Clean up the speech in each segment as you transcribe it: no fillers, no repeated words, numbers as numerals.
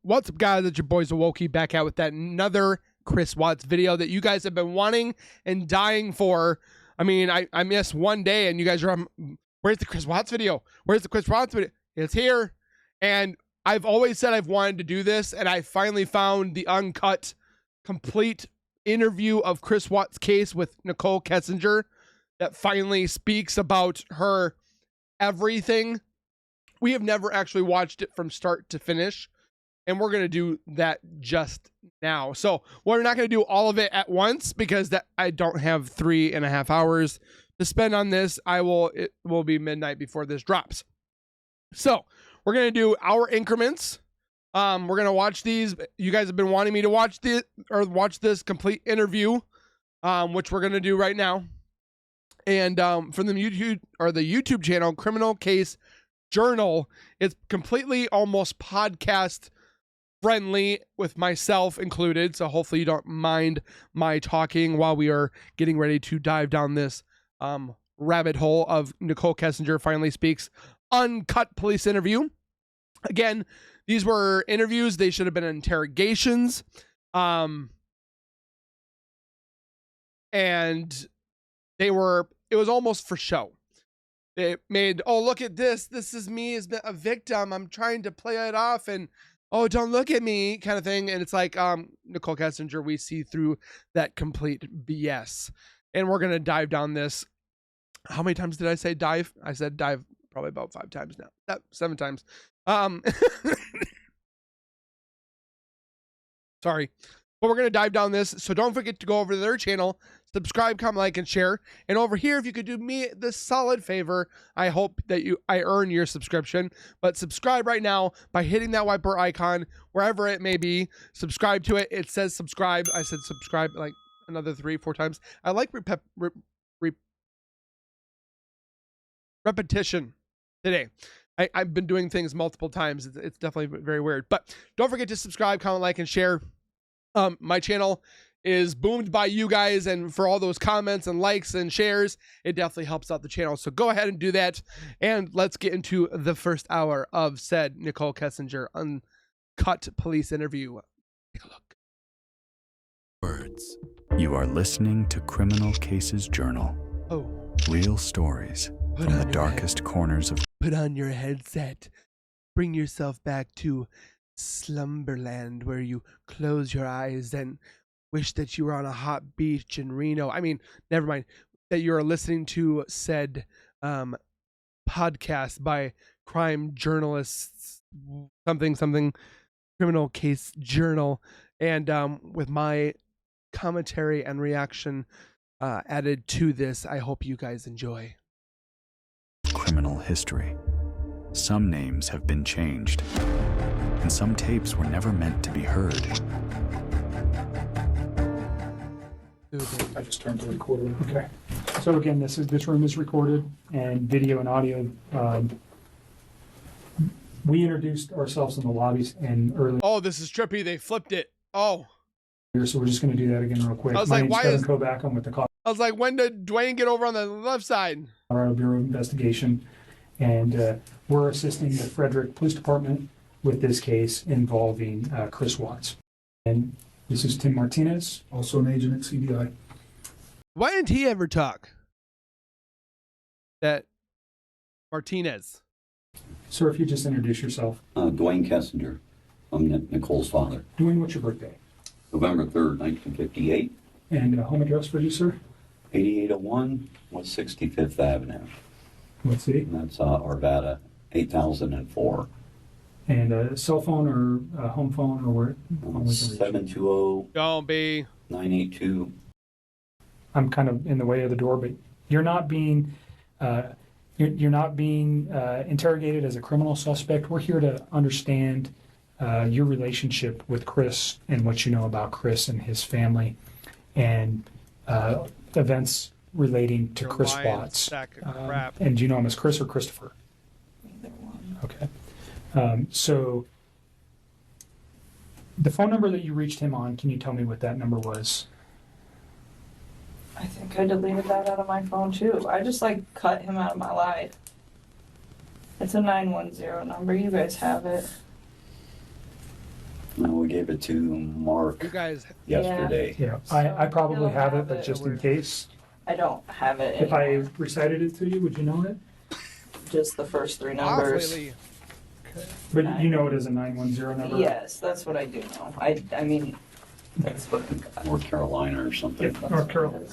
What's up, guys? It's your boy Zowoki back out with that another Chris Watts video that you guys have been wanting and dying for. I mean, I missed one day and you guys are, where's the Chris Watts video? Where's the Chris Watts video? It's here. And I've always said I've wanted to do this, and I finally found the uncut, complete interview of Chris Watts' case with Nichol Kessinger that finally speaks about her everything. We have never actually watched it from start to finish, and we're going to do that just now. So we're not going to do all of it at once because that I don't have 3.5 hours to spend on this. It will be midnight before this drops. So we're going to do our increments. We're going to watch these. You guys have been wanting me to watch this complete interview, which we're going to do right now. And from the YouTube channel, Criminal Case Journal, it's completely almost podcast friendly with myself included. So hopefully you don't mind my talking while we are getting ready to dive down this rabbit hole of Nichol Kessinger finally speaks uncut police interview. Again, these were interviews. They should have been interrogations. And it was almost for show. They made, oh, look at this. This is me as a victim. I'm trying to play it off and, oh, don't look at me kind of thing. And it's like, Nichol Kessinger, we see through that complete BS. And we're going to dive down this. How many times did I say dive? I said dive probably about 5 times now. 7 times. Sorry. But we're going to dive down this. So don't forget to go over to their channel, subscribe, comment, like, and share. And over here, if you could do me this solid favor, I hope that I earn your subscription. But subscribe right now by hitting that whiteboard icon, wherever it may be. Subscribe to it. It says subscribe. I said subscribe like another 3-4 times. I like repetition today. I've been doing things multiple times. It's definitely very weird. But don't forget to subscribe, comment, like, and share. My channel is boomed by you guys, and for all those comments and likes and shares, it definitely helps out the channel. So go ahead and do that, and let's get into the first hour of said Nichol Kessinger uncut police interview. Take a look. Words. You are listening to Criminal Cases Journal. Oh. Real stories from the darkest corners of... Put on your headset. Bring yourself back to Slumberland, where you close your eyes and wish that you were on a hot beach in Reno. I mean, never mind. That you are listening to said podcast by crime journalists, something, Criminal Case Journal, and with my commentary and reaction added to this. I hope you guys enjoy. Criminal history. Some names have been changed, and some tapes were never meant to be heard. I just turned the recorder. Okay. So again, this room is recorded, and video and audio. We introduced ourselves in the lobbies and early. Oh, this is trippy. They flipped it. Oh. So we're just going to do that again real quick. I was My like, name's why Kevin is... Kovac. I'm with the I was like, when did Dwayne get over on the left side? Colorado Bureau of Investigation, and we're assisting the Frederick Police Department with this case involving Chris Watts. And this is Tim Martinez, also an agent at CBI. Why didn't he ever talk? That Martinez. Sir, if you just introduce yourself. Dwayne Kessinger. I'm Nicole's father. Dwayne, what's your birthday? November 3rd, 1958. And home address for you, sir? 8801 West 65th Avenue. What city? And that's Arvada, 8004. And a cell phone or home phone or where? 720. Don't be. 982. I'm kind of in the way of the door, but you're not being interrogated as a criminal suspect. We're here to understand your relationship with Chris and what you know about Chris and his family, and events relating to You're Chris lying, Watts. sack of crap. And do you know him as Chris or Christopher? Either one. Okay. So the phone number that you reached him on, can you tell me what that number was? I think I deleted that out of my phone too. I just cut him out of my life. It's a 910 number. You guys have it. No, we gave it to Mark You guys, yesterday. Yeah, I probably He'll have it, have but it. just in case. I don't have it If I anymore. recited it to you, would you know it? Just the first three off numbers. lately. But you know it as a 910 number? Yes, that's what I do know. I mean, that's what I got. North Carolina or something. Yeah, North Carolina.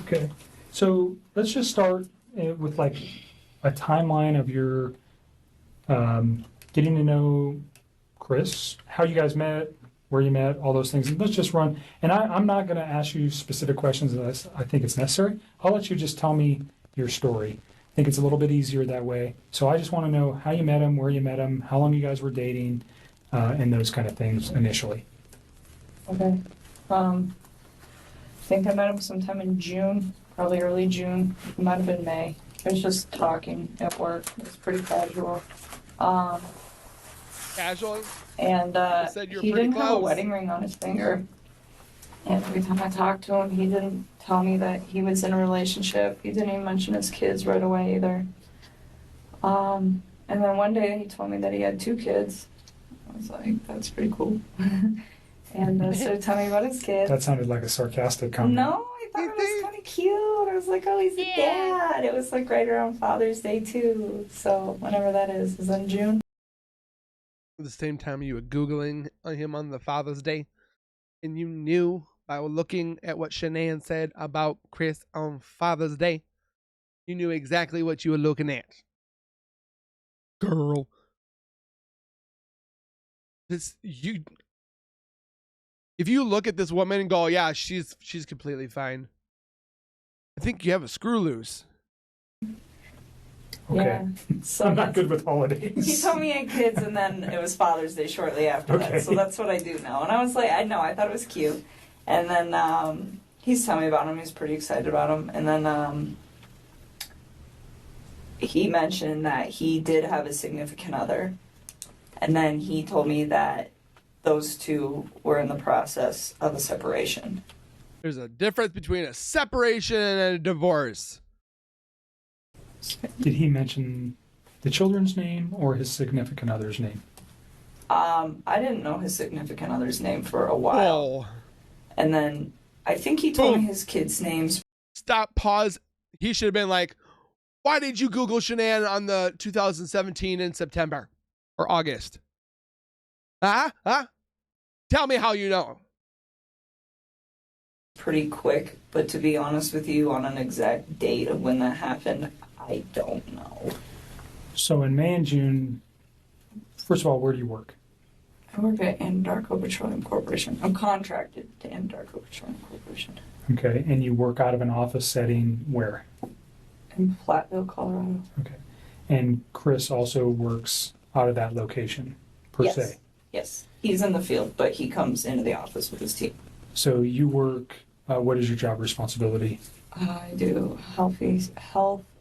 Okay, so let's just start with like a timeline of your getting to know Chris, how you guys met, where you met, all those things. And let's just run. And I'm not going to ask you specific questions unless I think it's necessary. I'll let you just tell me your story. I think it's a little bit easier that way. So I just want to know how you met him, where you met him, how long you guys were dating, and those kind of things initially. Okay. I think I met him sometime in June, probably early June. It might have been May. It was just talking at work. It was pretty casual. Casual. And said you were he pretty didn't have a close. wedding ring on his finger. And every time I talked to him, he didn't tell me that he was in a relationship. He didn't even mention his kids right away either. And then one day he told me that he had 2 kids. I was like, that's pretty cool. And started telling me about his kids. That sounded like a sarcastic comment. No, I thought it was kind of cute. I was like, oh, he's a dad. It was like right around Father's Day too. So whenever that is in June. At the same time you were Googling him on the Father's Day, and you knew by looking at what Shanann said about Chris on Father's Day, you knew exactly what you were looking at. Girl. If you look at this woman and go, yeah, she's completely fine, I think you have a screw loose. Okay. Yeah. So I'm not that's- good with holidays. He told me he had kids, and then it was Father's Day shortly after Okay. that. So that's what I do know. And I was like, I thought it was cute. And then he's telling me about him. He's pretty excited about him. And then he mentioned that he did have a significant other. And then he told me that those two were in the process of a separation. There's a difference between a separation and a divorce. Did he mention the children's name or his significant other's name? I didn't know his significant other's name for a while. Oh, And then I think he told me Boom. his kids' names. stop, pause. He should have been like, why did you Google Shanann on the 2017 in September or August? Tell me how you know. Pretty quick, but to be honest with you, on an exact date of when that happened, I don't know. So in May and June, first of all, where do you work? I work at Anadarko Petroleum Corporation. I'm contracted to Anadarko Petroleum Corporation Okay, and you work out of an office setting where? in Platteville, Colorado. Okay. And Chris also works out of that location, per Yes. se. Yes, he's in the field, but he comes into the office with his team. So you work, what is your job responsibility? I do health,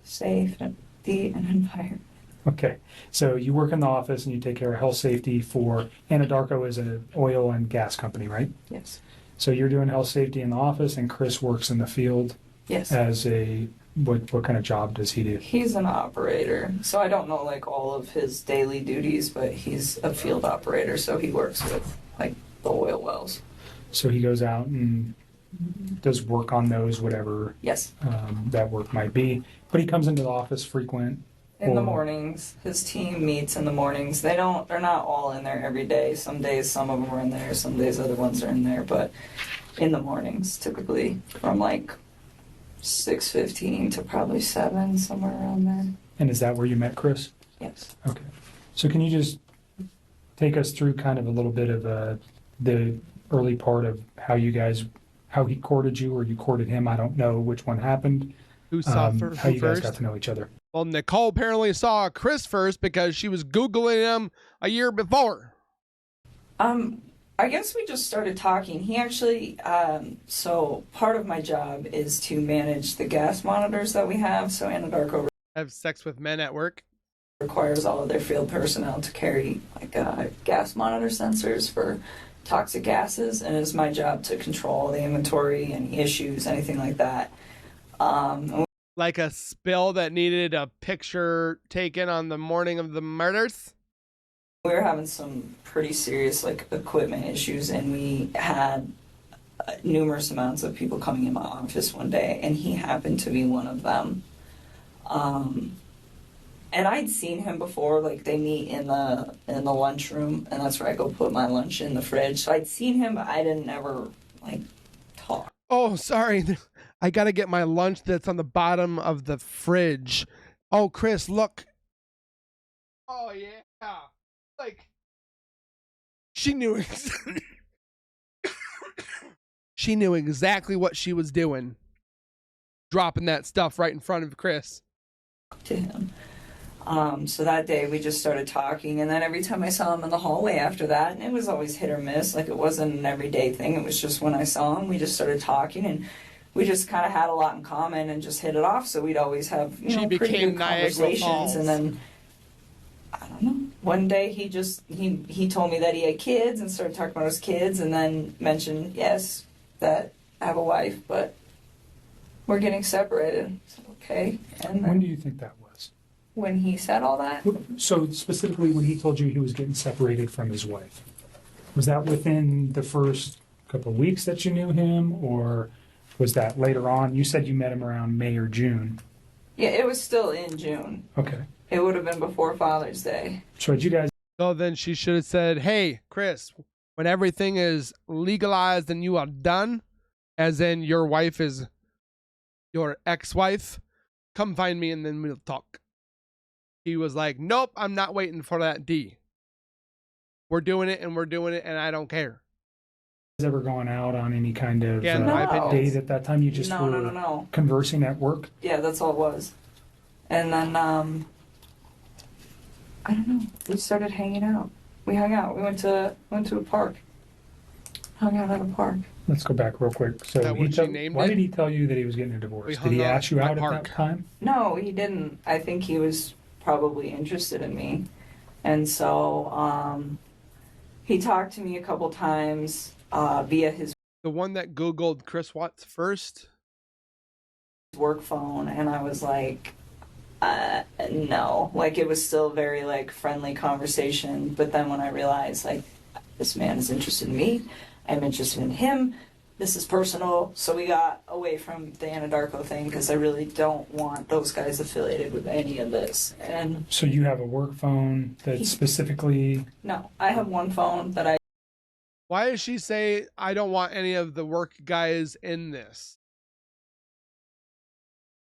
safety, and environment. Okay, so you work in the office and you take care of health safety for Anadarko is an oil and gas company, right? Yes. So you're doing health safety in the office and Chris works in the field Yes. as a, what kind of job does he do? He's an operator, so I don't know like all of his daily duties, but he's a field operator, so he works with like the oil wells. So he goes out and does work on those, whatever Yes. that work might be. But he comes into the office frequent. In the Or- mornings, his team meets in the mornings. They're not all in there every day. Some days, some of them are in there. Some days, other ones are in there. But in the mornings, typically from like 6:15 to probably 7, somewhere around there. And is that where you met Chris? Yes. Okay. So can you just take us through kind of a little bit of the early part of how he courted you or you courted him? I don't know which one happened. Who saw How you guys first? got to know each other. Well, Nicole apparently saw Chris first because she was Googling him a year before. I guess we just started talking. He actually, so part of my job is to manage the gas monitors that we have. So Anadarko Have sex with men at work. requires all of their field personnel to carry like gas monitor sensors for toxic gases, and it's my job to control the inventory, any issues, anything like that. Like a spill that needed a picture taken on the morning of the murders. We were having some pretty serious like equipment issues, and we had numerous amounts of people coming in my office one day, and he happened to be one of them. And I'd seen him before, like they meet in the lunchroom, and that's where I go put my lunch in the fridge. So I'd seen him, but I didn't ever like talk. Oh, sorry. I got to get my lunch that's on the bottom of the fridge. Oh, Chris, look. Oh, yeah. Like, she knew she knew exactly what she was doing. Dropping that stuff right in front of Chris. To him. So that day we just started talking, and then every time I saw him in the hallway after that, and it was always hit or miss, like it wasn't an everyday thing, it was just when I saw him, we just started talking, and we just kind of had a lot in common and just hit it off, so we'd always have, you know, pretty good conversations, and then, I don't know, one day he told me that he had kids and started talking about his kids, and then mentioned, yes, that I have a wife, but we're getting separated. So, okay. And When do you think that was? when he said all that, So specifically when he told you he was getting separated from his wife, was that within the first couple of weeks that you knew him, or was that later on? You said you met him around May or June. yeah, it was still in June. Okay. It would have been before Father's Day. So had you guys So then she should have said, hey, Chris, when everything is legalized and you are done, as in your wife is your ex-wife, come find me and then we'll talk. He was like, nope, I'm not waiting for that D. We're doing it and I don't care. ever gone out on any kind of Yeah, in my opinion. date at that time? You just No, were no. conversing at work? Yeah, that's all it was. And then, I don't know. We started hanging out. We hung out. We went to a park. Hung out at a park. Let's go back real quick. So That what you named why it? did he tell you that he was getting a divorce? We Did hung he out ask you at out at park. that time? No, he didn't. I think he was probably interested in me. And so, he talked to me a couple times via his The one that Googled Chris Watts first. work phone, and I was like, no. Like, it was still very, like, friendly conversation. But then when I realized, like, this man is interested in me, I'm interested in him, this is personal, so we got away from the Anadarko thing, because I really don't want those guys affiliated with any of this. And So you have a work phone that specifically... no, I have one phone that I Why does she say, I don't want any of the work guys in this?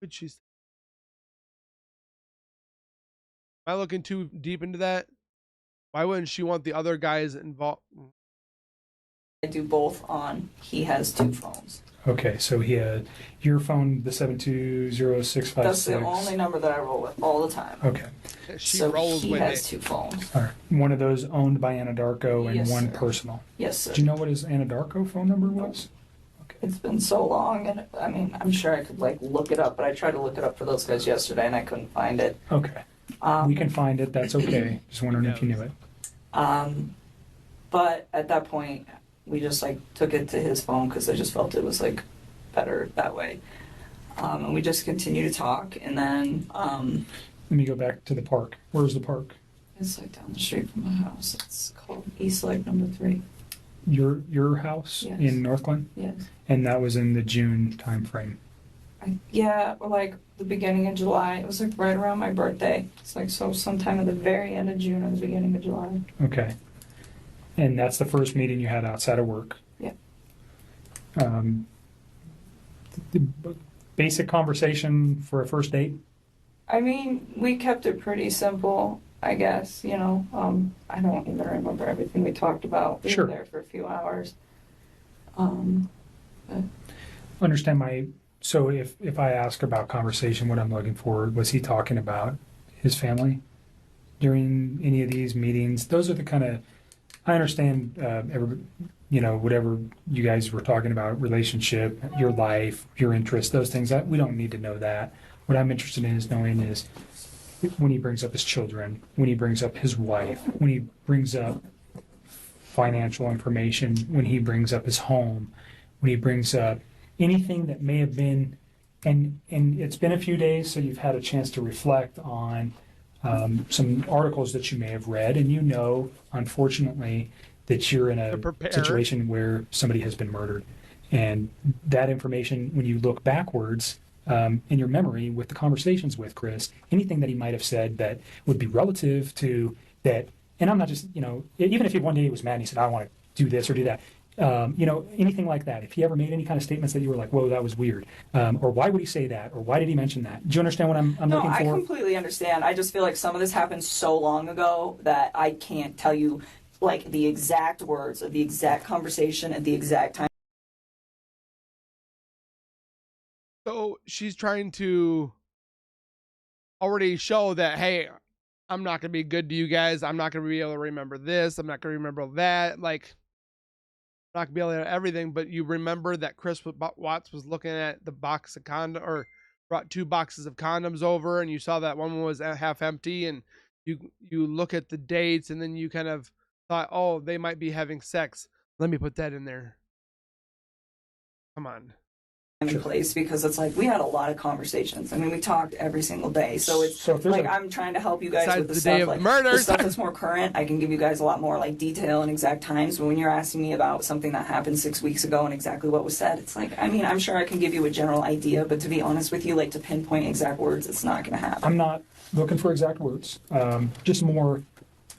What she say? Am I looking too deep into that? Why wouldn't she want the other guys involved? do both on. He has two phones. Okay, so he had your phone, the 720-656. That's the only number that I roll with all the time. Okay. She So rolls he with has it. two phones. All right. One of those owned by Anadarko and Yes, one sir. personal. Yes, sir. Do you know what his Anadarko phone number was? It's been so long, and I mean, I'm sure I could like look it up, but I tried to look it up for those guys yesterday, and I couldn't find it. Okay. We can find it. That's okay. Just wondering if you knew it. But at that point, we just like took it to his phone because I just felt it was like better that way. And we just continued to talk, and then Let me go back to the park. Where's the park? it's like down the street from my house. It's called East Lake Number 3. Your house Yes. in Northglen? Yes. And that was in the June time frame. Yeah, or like the beginning of July. It was like right around my birthday. It's like so sometime at the very end of June or the beginning of July. Okay. And that's the first meeting you had outside of work? Yeah. The basic conversation for a first date? I mean, we kept it pretty simple, I guess, you know. I don't even remember everything we talked about. We Sure. were there for a few hours. Understand so if I ask about conversation, what I'm looking for, was he talking about his family during any of these meetings? Those are the kind of, I understand, whatever you guys were talking about, relationship, your life, your interests, those things, we don't need to know that. What I'm interested in is knowing is when he brings up his children, when he brings up his wife, when he brings up financial information, when he brings up his home, when he brings up anything that may have been, and it's been a few days, so you've had a chance to reflect on some articles that you may have read, and you know, unfortunately, that you're in a situation where somebody has been murdered. And that information, when you look backwards in your memory with the conversations with Chris, anything that he might have said that would be relative to that, and I'm not just, even if one day he was mad and he said, I want to do this or do that, anything like that. If he ever made any kind of statements that you were like, whoa, that was weird, or why would he say that, or why did he mention that? Do you understand what I'm looking for? No, I completely understand. I just feel like some of this happened so long ago that I can't tell you like the exact words of the exact conversation at the exact time. So she's trying to already show that, hey, I'm not going to be good to you guys. I'm not going to be able to remember this. I'm not going to remember that. Like, I'm not going to be able to remember everything, but you remember that Chris Watts was looking at the box of condom, or brought 2 boxes of condoms over, and you saw that one was half empty, and you look at the dates, and then you kind of thought, oh, they might be having sex. Let me put that in there. Come on. In place, because it's like we had a lot of conversations. I mean, we talked every single day, so it's like I'm trying to help you guys with the stuff like the stuff that's more current. I can give you guys a lot more like detail and exact times, but when you're asking me about something that happened 6 weeks ago and exactly what was said, it's like, I mean, I'm sure I can give you a general idea, but to be honest with you, like to pinpoint exact words, it's not going to happen. I'm not looking for exact words, just more,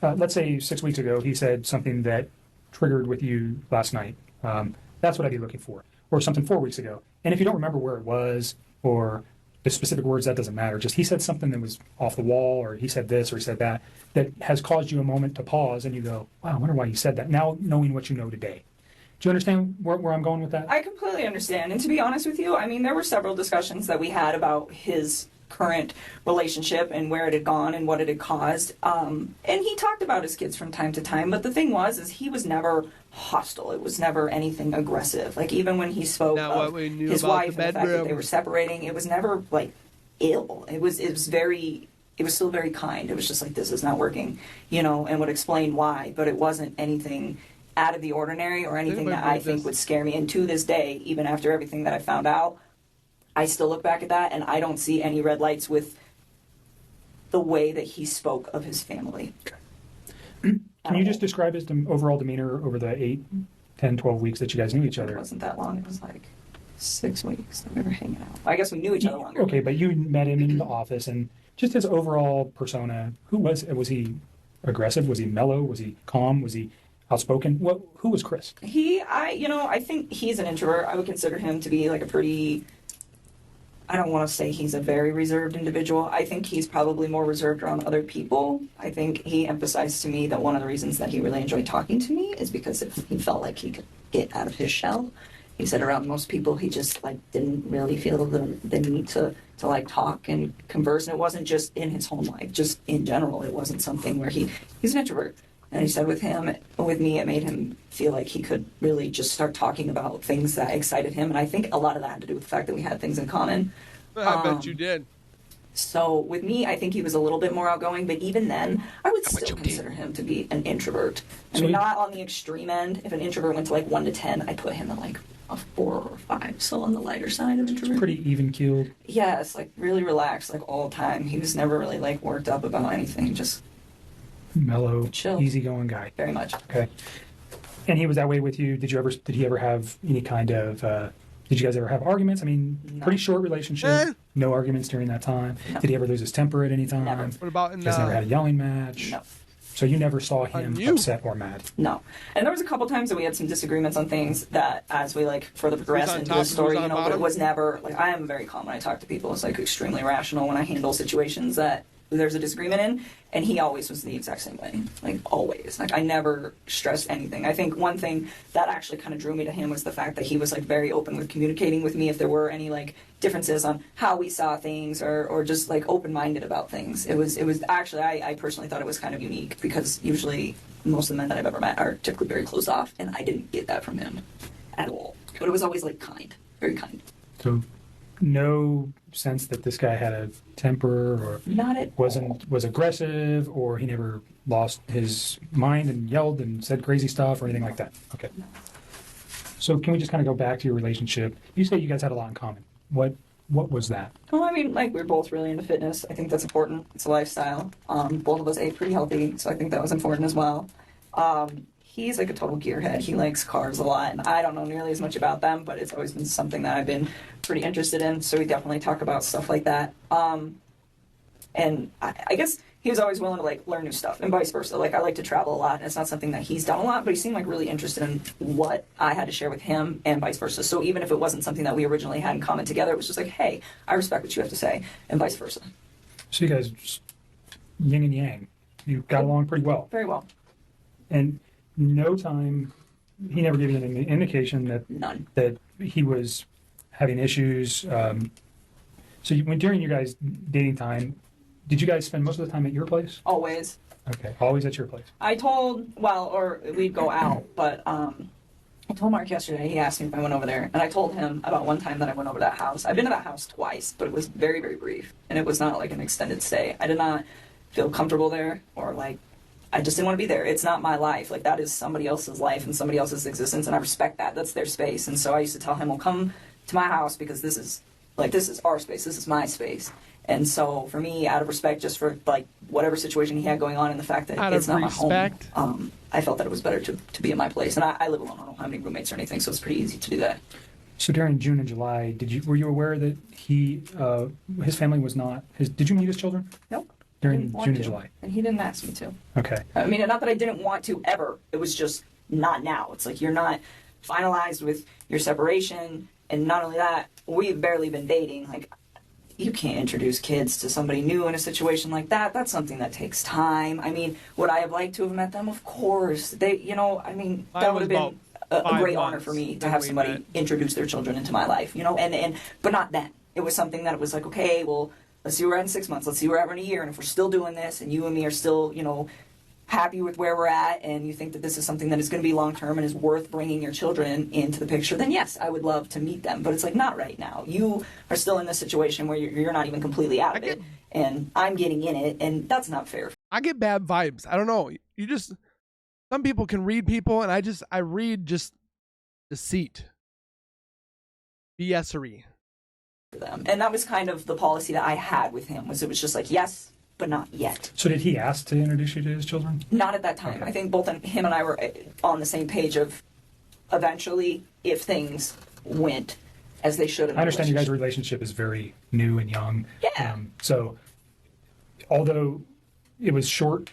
let's say 6 weeks ago he said something that triggered with you last night. That's what I'd be looking for. Or something 4 weeks ago. And if you don't remember where it was or the specific words, that doesn't matter. Just he said something that was off the wall, or he said this or he said that, that has caused you a moment to pause and you go, wow, I wonder why he said that. Now knowing what you know today. Do you understand where I'm going with that? I completely understand. And to be honest with you, I mean, there were several discussions that we had about his current relationship and where it had gone and what it had caused. And he talked about his kids from time to time. But the thing is he was never hostile. It was never anything aggressive. Like even when he spoke of his wife and the fact that they were separating, it was never like ill. It was still very kind. It was just like, this is not working, and would explain why. But it wasn't anything out of the ordinary or anything that I think would scare me. And to this day, even after everything that I found out, I still look back at that and I don't see any red lights with the way that he spoke of his family. Okay. Can you just describe his overall demeanor over the 8, 10, 12 weeks that you guys knew each other? It wasn't that long. It was like 6 weeks that we were hanging out. I guess we knew each other longer. Okay, but you met him in the office, and just his overall persona, who was he aggressive? Was he mellow? Was he calm? Was he outspoken? Who was Chris? I think he's an introvert. I would consider him to be like a pretty... I don't want to say he's a very reserved individual. I think he's probably more reserved around other people. I think he emphasized to me that one of the reasons that he really enjoyed talking to me is because he felt like he could get out of his shell. He said around most people he just like didn't really feel the need to like talk and converse. And it wasn't just in his home life, just in general. It wasn't something where he's an introvert. And he said with me, it made him feel like he could really just start talking about things that excited him. And I think a lot of that had to do with the fact that we had things in common. I bet you did. So with me, I think he was a little bit more outgoing. But even then, I would still consider him to be an introvert. I mean, not on the extreme end. If an introvert went to like 1 to 10, I put him at like a 4 or 5. So on the lighter side of introvert. Pretty even-keeled. Yes, like really relaxed, like all the time. He was never really like worked up about anything. Just mellow, chill, easygoing guy. Very much. Okay. And he was that way with you. Did he ever have any kind of? Did you guys ever have arguments? I mean, no. Pretty short relationship. No arguments during that time. No. Did he ever lose his temper at any time? Never. What about you guys never had a yelling match? No. So you never saw him upset or mad? No. And there was a couple times that we had some disagreements on things that, as we like further progressed into the story, but it was never like I am very calm when I talk to people. It's like extremely rational when I handle situations that there's a disagreement in, and he always was the exact same way, like always. Like I never stressed anything. I think one thing that actually kind of drew me to him was the fact that he was like very open with communicating with me if there were any like differences on how we saw things or just like open-minded about things. It was actually I personally thought it was kind of unique because usually most of the men that I've ever met are typically very closed off, and I didn't get that from him at all. But it was always like kind, very kind. So no sense that this guy had a temper or not at was aggressive, or he never lost his mind and yelled and said crazy stuff or anything like that. Okay. No. So can we just kind of go back to your relationship? You say you guys had a lot in common. What What was that? Well, I mean, like, we're both really into fitness. I think that's important. It's a lifestyle. Both of us ate pretty healthy, so I think that was important as well. He's like a total gearhead. He likes cars a lot, and I don't know nearly as much about them, but it's always been something that I've been pretty interested in, so we definitely talk about stuff like that. And I guess he was always willing to, like, learn new stuff, and vice versa. Like, I like to travel a lot, and it's not something that he's done a lot, but he seemed like really interested in what I had to share with him, and vice versa. So even if it wasn't something that we originally had in common together, it was just like, hey, I respect what you have to say, and vice versa. So you guys just yin and yang. You got along pretty well. Very well. And no time, he never gave you any indication that None. that he was having issues. So when during you guys' dating time, did you guys spend most of the time at your place? Always. Okay, always at your place. I told, well, or we'd go out, but I told Mark yesterday, he asked me if I went over there, and I told him about one time that I went over to that house. I've been to that house twice, but it was very, very brief, and it was not like an extended stay. I did not feel comfortable there, or like, I just didn't want to be there. It's not my life. Like, that is somebody else's life and somebody else's existence, and I respect that. That's their space. And so I used to tell him, well, come to my house because this is our space. This is my space. And so for me, out of respect, just for like whatever situation he had going on and the fact that it's not my home, I felt that it was better to be in my place. And I live alone. I don't have any roommates or anything, so it's pretty easy to do that. So during June and July, were you aware that his family was not did you meet his children? Nope. During June and July. And he didn't ask me to. Okay. I mean, not that I didn't want to ever. It was just not now. It's like you're not finalized with your separation. And not only that, we've barely been dating. Like, you can't introduce kids to somebody new in a situation like that. That's something that takes time. I mean, would I have liked to have met them? Of course. That would have been a great honor for me to have somebody introduce their children into my life, but not then. It was something that was like, okay, well, let's see where we're at in 6 months. Let's see where we're at in a year. And if we're still doing this and you and me are still, happy with where we're at and you think that this is something that is going to be long-term and is worth bringing your children into the picture, then yes, I would love to meet them. But it's like, not right now. You are still in this situation where you're not even completely out of it. And I'm getting in it, and that's not fair. I get bad vibes. I don't know. Some people can read people, and I read just deceit. BS-ery. Them. And that was kind of the policy that I had with him, it was just like, yes, but not yet. So did he ask to introduce you to his children? Not at that time. Okay. I think both him and I were on the same page of eventually, if things went as they should have. I understand you guys' relationship is very new and young. Yeah. So although it was short,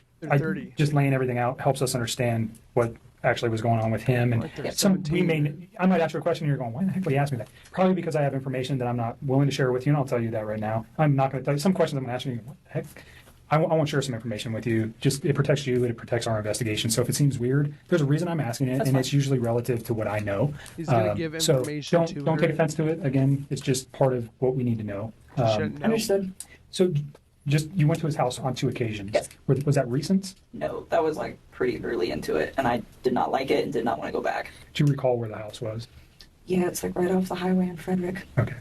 just laying everything out helps us understand what actually was going on with him. And I might ask you a question and you're going, why the heck would he ask me that? Probably because I have information that I'm not willing to share with you, and I'll tell you that right now. I'm not going to tell you some questions I'm going to ask you. What the heck? I won't share some information with you. Just it protects you and it protects our investigation. So if it seems weird, there's a reason I'm asking it, and it's usually relative to what I know. He's going to give information so don't take offense to it. Again, it's just part of what we need to know. Understood. So you went to his house on 2 occasions. Yes. Was that recent? No, that was like pretty early into it, and I did not like it and did not want to go back. Do you recall where the house was? Yeah, it's like right off the highway in Frederick. Okay.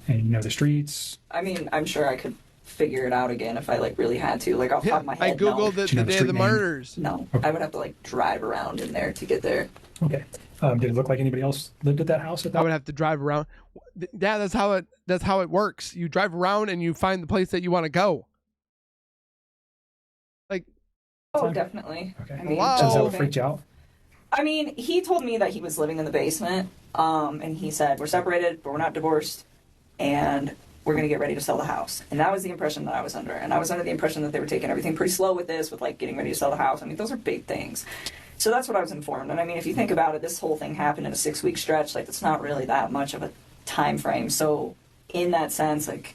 And you know the streets? I mean, I'm sure I could figure it out again if I like really had to. Like off the top of my head, I googled no. it the day of the murders. No, Okay. I would have to like drive around in there to get there. Okay. Did it look like anybody else lived at that house at that? I would have to drive around. Yeah, that's how it works. You drive around and you find the place that you want to go. Like, oh, definitely. Okay. I mean, Does that freak you out? I mean, he told me that he was living in the basement, and he said, we're separated, but we're not divorced, and we're going to get ready to sell the house. And that was the impression that I was under. And I was under the impression that they were taking everything pretty slow with this, with like getting ready to sell the house. I mean, those are big things. So that's what I was informed. And I mean, if you think about it, this whole thing happened in a 6-week stretch. Like, it's not really that much of a time frame. So in that sense, like,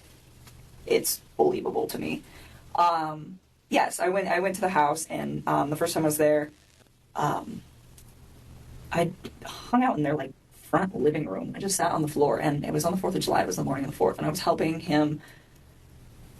it's believable to me. Yes, I went to the house, and the first time I was there, I hung out in their like front living room. I just sat on the floor, and it was on the 4th of July. It was the morning of the 4th, and I was helping him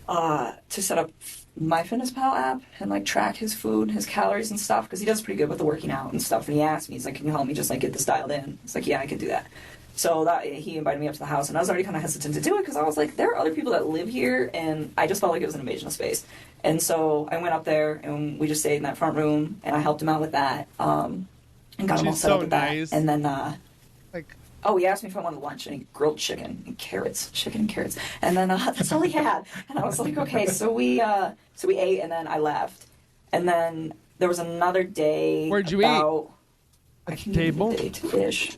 to set up MyFitnessPal app and like track his food, his calories and stuff, because he does pretty good with the working out and stuff. And he asked me, he's like, "Can you help me just like get this dialed in?" It's like, "Yeah, I can do that." So that he invited me up to the house, and I was already kind of hesitant to do it because I was like, there are other people that live here, and I just felt like it was an invasion of space. And so I went up there, and we just stayed in that front room, and I helped him out with that, and got him all set up with that. And then, Oh, he asked me if I wanted lunch, and he grilled chicken and carrots, and then that's all he had. And I was like, okay, so we ate, and then I left, and then there was another day. Where'd you eat? I can Table? give you the day ish.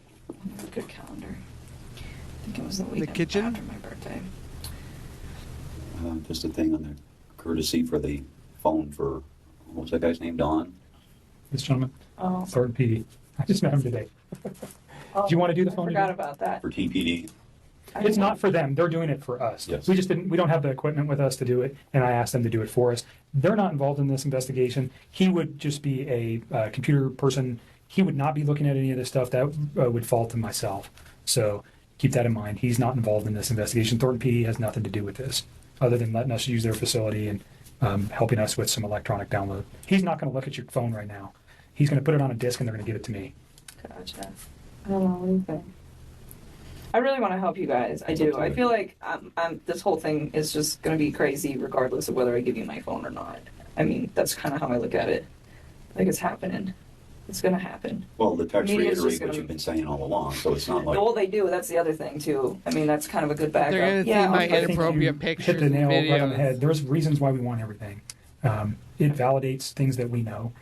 Good calendar. I think it was the weekend kitchen? after my birthday. Just a thing on the courtesy for the phone for, what's that guy's name, Don? This gentleman, Oh, Thornton PD. I just met him today. Do you want to do the phone I forgot again? about that. For TPD. It's not for them. They're doing it for us. Yes. We don't have the equipment with us to do it, and I asked them to do it for us. They're not involved in this investigation. He would just be a computer person. He would not be looking at any of this stuff. That would fall to myself. So keep that in mind. He's not involved in this investigation. Thornton PD has nothing to do with this, other than letting us use their facility and helping us with some electronic download. He's not going to look at your phone right now. He's going to put it on a disk, and they're going to give it to me. Gotcha. I don't know, what do you think? I really want to help you guys. I do. I feel like this whole thing is just going to be crazy regardless of whether I give you my phone or not. I mean, that's kind of how I look at it. Like, it's happening. It's going to happen. Well, the text Media's just reiterate what gonna- you've been saying all along, so it's not like, Well, they do. That's the other thing, too. I mean, that's kind of a good backup. They're gonna see yeah, my okay. I think inappropriate you pictures hit the nail and right on the videos. head. There's reasons why we want everything. It validates things that we know.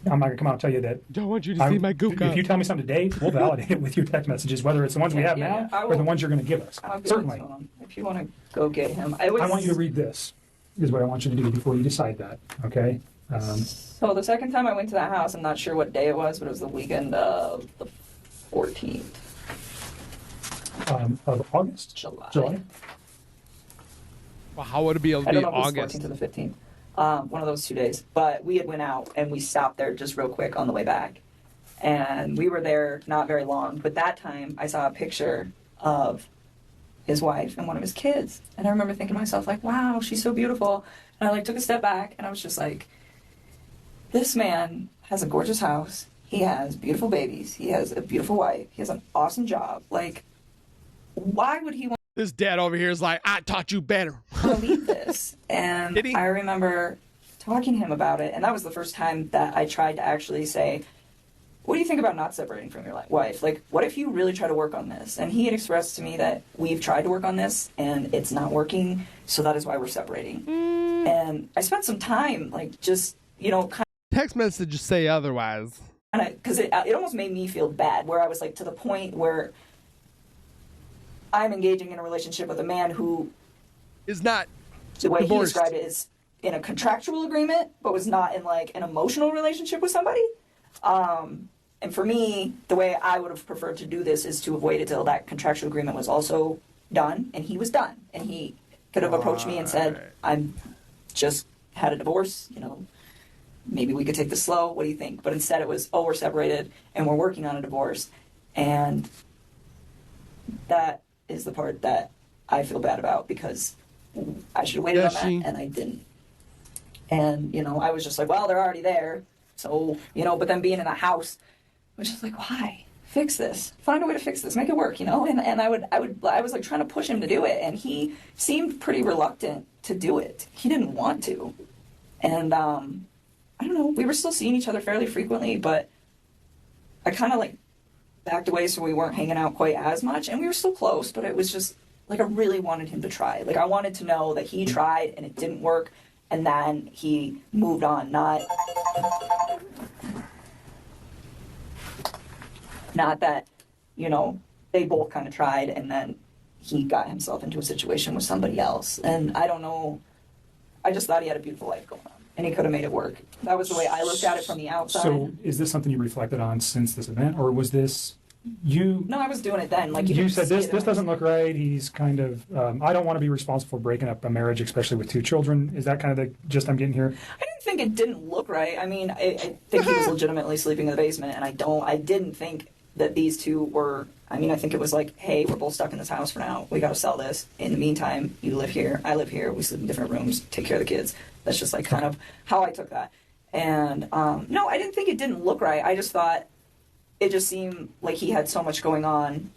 I'm not going to come out and tell you that. Don't want you to see my gook If you tell me something today, we'll validate it with your text messages, whether it's the ones we have Yeah, now I or the will- ones you're going to give us. I'll give Certainly. it to him. If you want to go get him. I want you to read this, is what I want you to do before you decide that, okay? So the second time I went to that house, I'm not sure what day it was, but it was the weekend of the 14th. Of August? July. Well, how would it be able to I be don't know if it was August? 14th or the 15th. One of those 2 days. But we had went out and we stopped there just real quick on the way back. And we were there not very long. But that time I saw a picture of his wife and one of his kids. And I remember thinking to myself, like, wow, she's so beautiful. And I like took a step back and I was just like, this man has a gorgeous house. He has beautiful babies. He has a beautiful wife. He has an awesome job. Like, why would he want This dad over here is like, I taught you better. to leave this? And Did he? I remember talking to him about it, and that was the first time that I tried to actually say, what do you think about not separating from your wife? Like, what if you really try to work on this? And he had expressed to me that we've tried to work on this, and it's not working, so that is why we're separating. And I spent some time, like, just, kind Text messages say otherwise. of, because it almost made me feel bad, where I was, like, to the point where I'm engaging in a relationship with a man who, Is not the way divorced. he described it, is in a contractual agreement, but was not in, like, an emotional relationship with somebody. And for me, the way I would have preferred to do this is to have waited till that contractual agreement was also done, and he was done. And he could have approached me and said, I'm just had a divorce, maybe we could take this slow, what do you think? But instead it was, oh, we're separated, and we're working on a divorce. And that is the part that I feel bad about, because I should have waited on that, and I didn't. And, I was just like, well, they're already there. So, but then being in a house, I was just like, why? Fix this. Find a way to fix this. Make it work, And I was like trying to push him to do it, and he seemed pretty reluctant to do it. He didn't want to. And, I don't know, we were still seeing each other fairly frequently, but I kind of like backed away so we weren't hanging out quite as much, and we were still close, but it was just like I really wanted him to try. Like I wanted to know that he tried and it didn't work, and then he moved on, not that, they both kind of tried and then he got himself into a situation with somebody else. And I don't know, I just thought he had a beautiful life going on and he could have made it work. That was the way I looked at it from the outside. So is this something you reflected on since this event, or was this you? No, I was doing it then. Like You said this doesn't look right. He's kind of, I don't want to be responsible for breaking up a marriage, especially with 2 children. Is that kind of the gist I'm getting here? I didn't think it didn't look right. I mean, I think he was legitimately sleeping in the basement, and I didn't think that these two were, I think it was like, hey, we're both stuck in this house for now. We got to sell this. In the meantime, you live here, I live here. We sleep in different rooms, take care of the kids. That's just like kind of how I took that. And no, I didn't think it didn't look right. I just thought it just seemed like he had so much going on,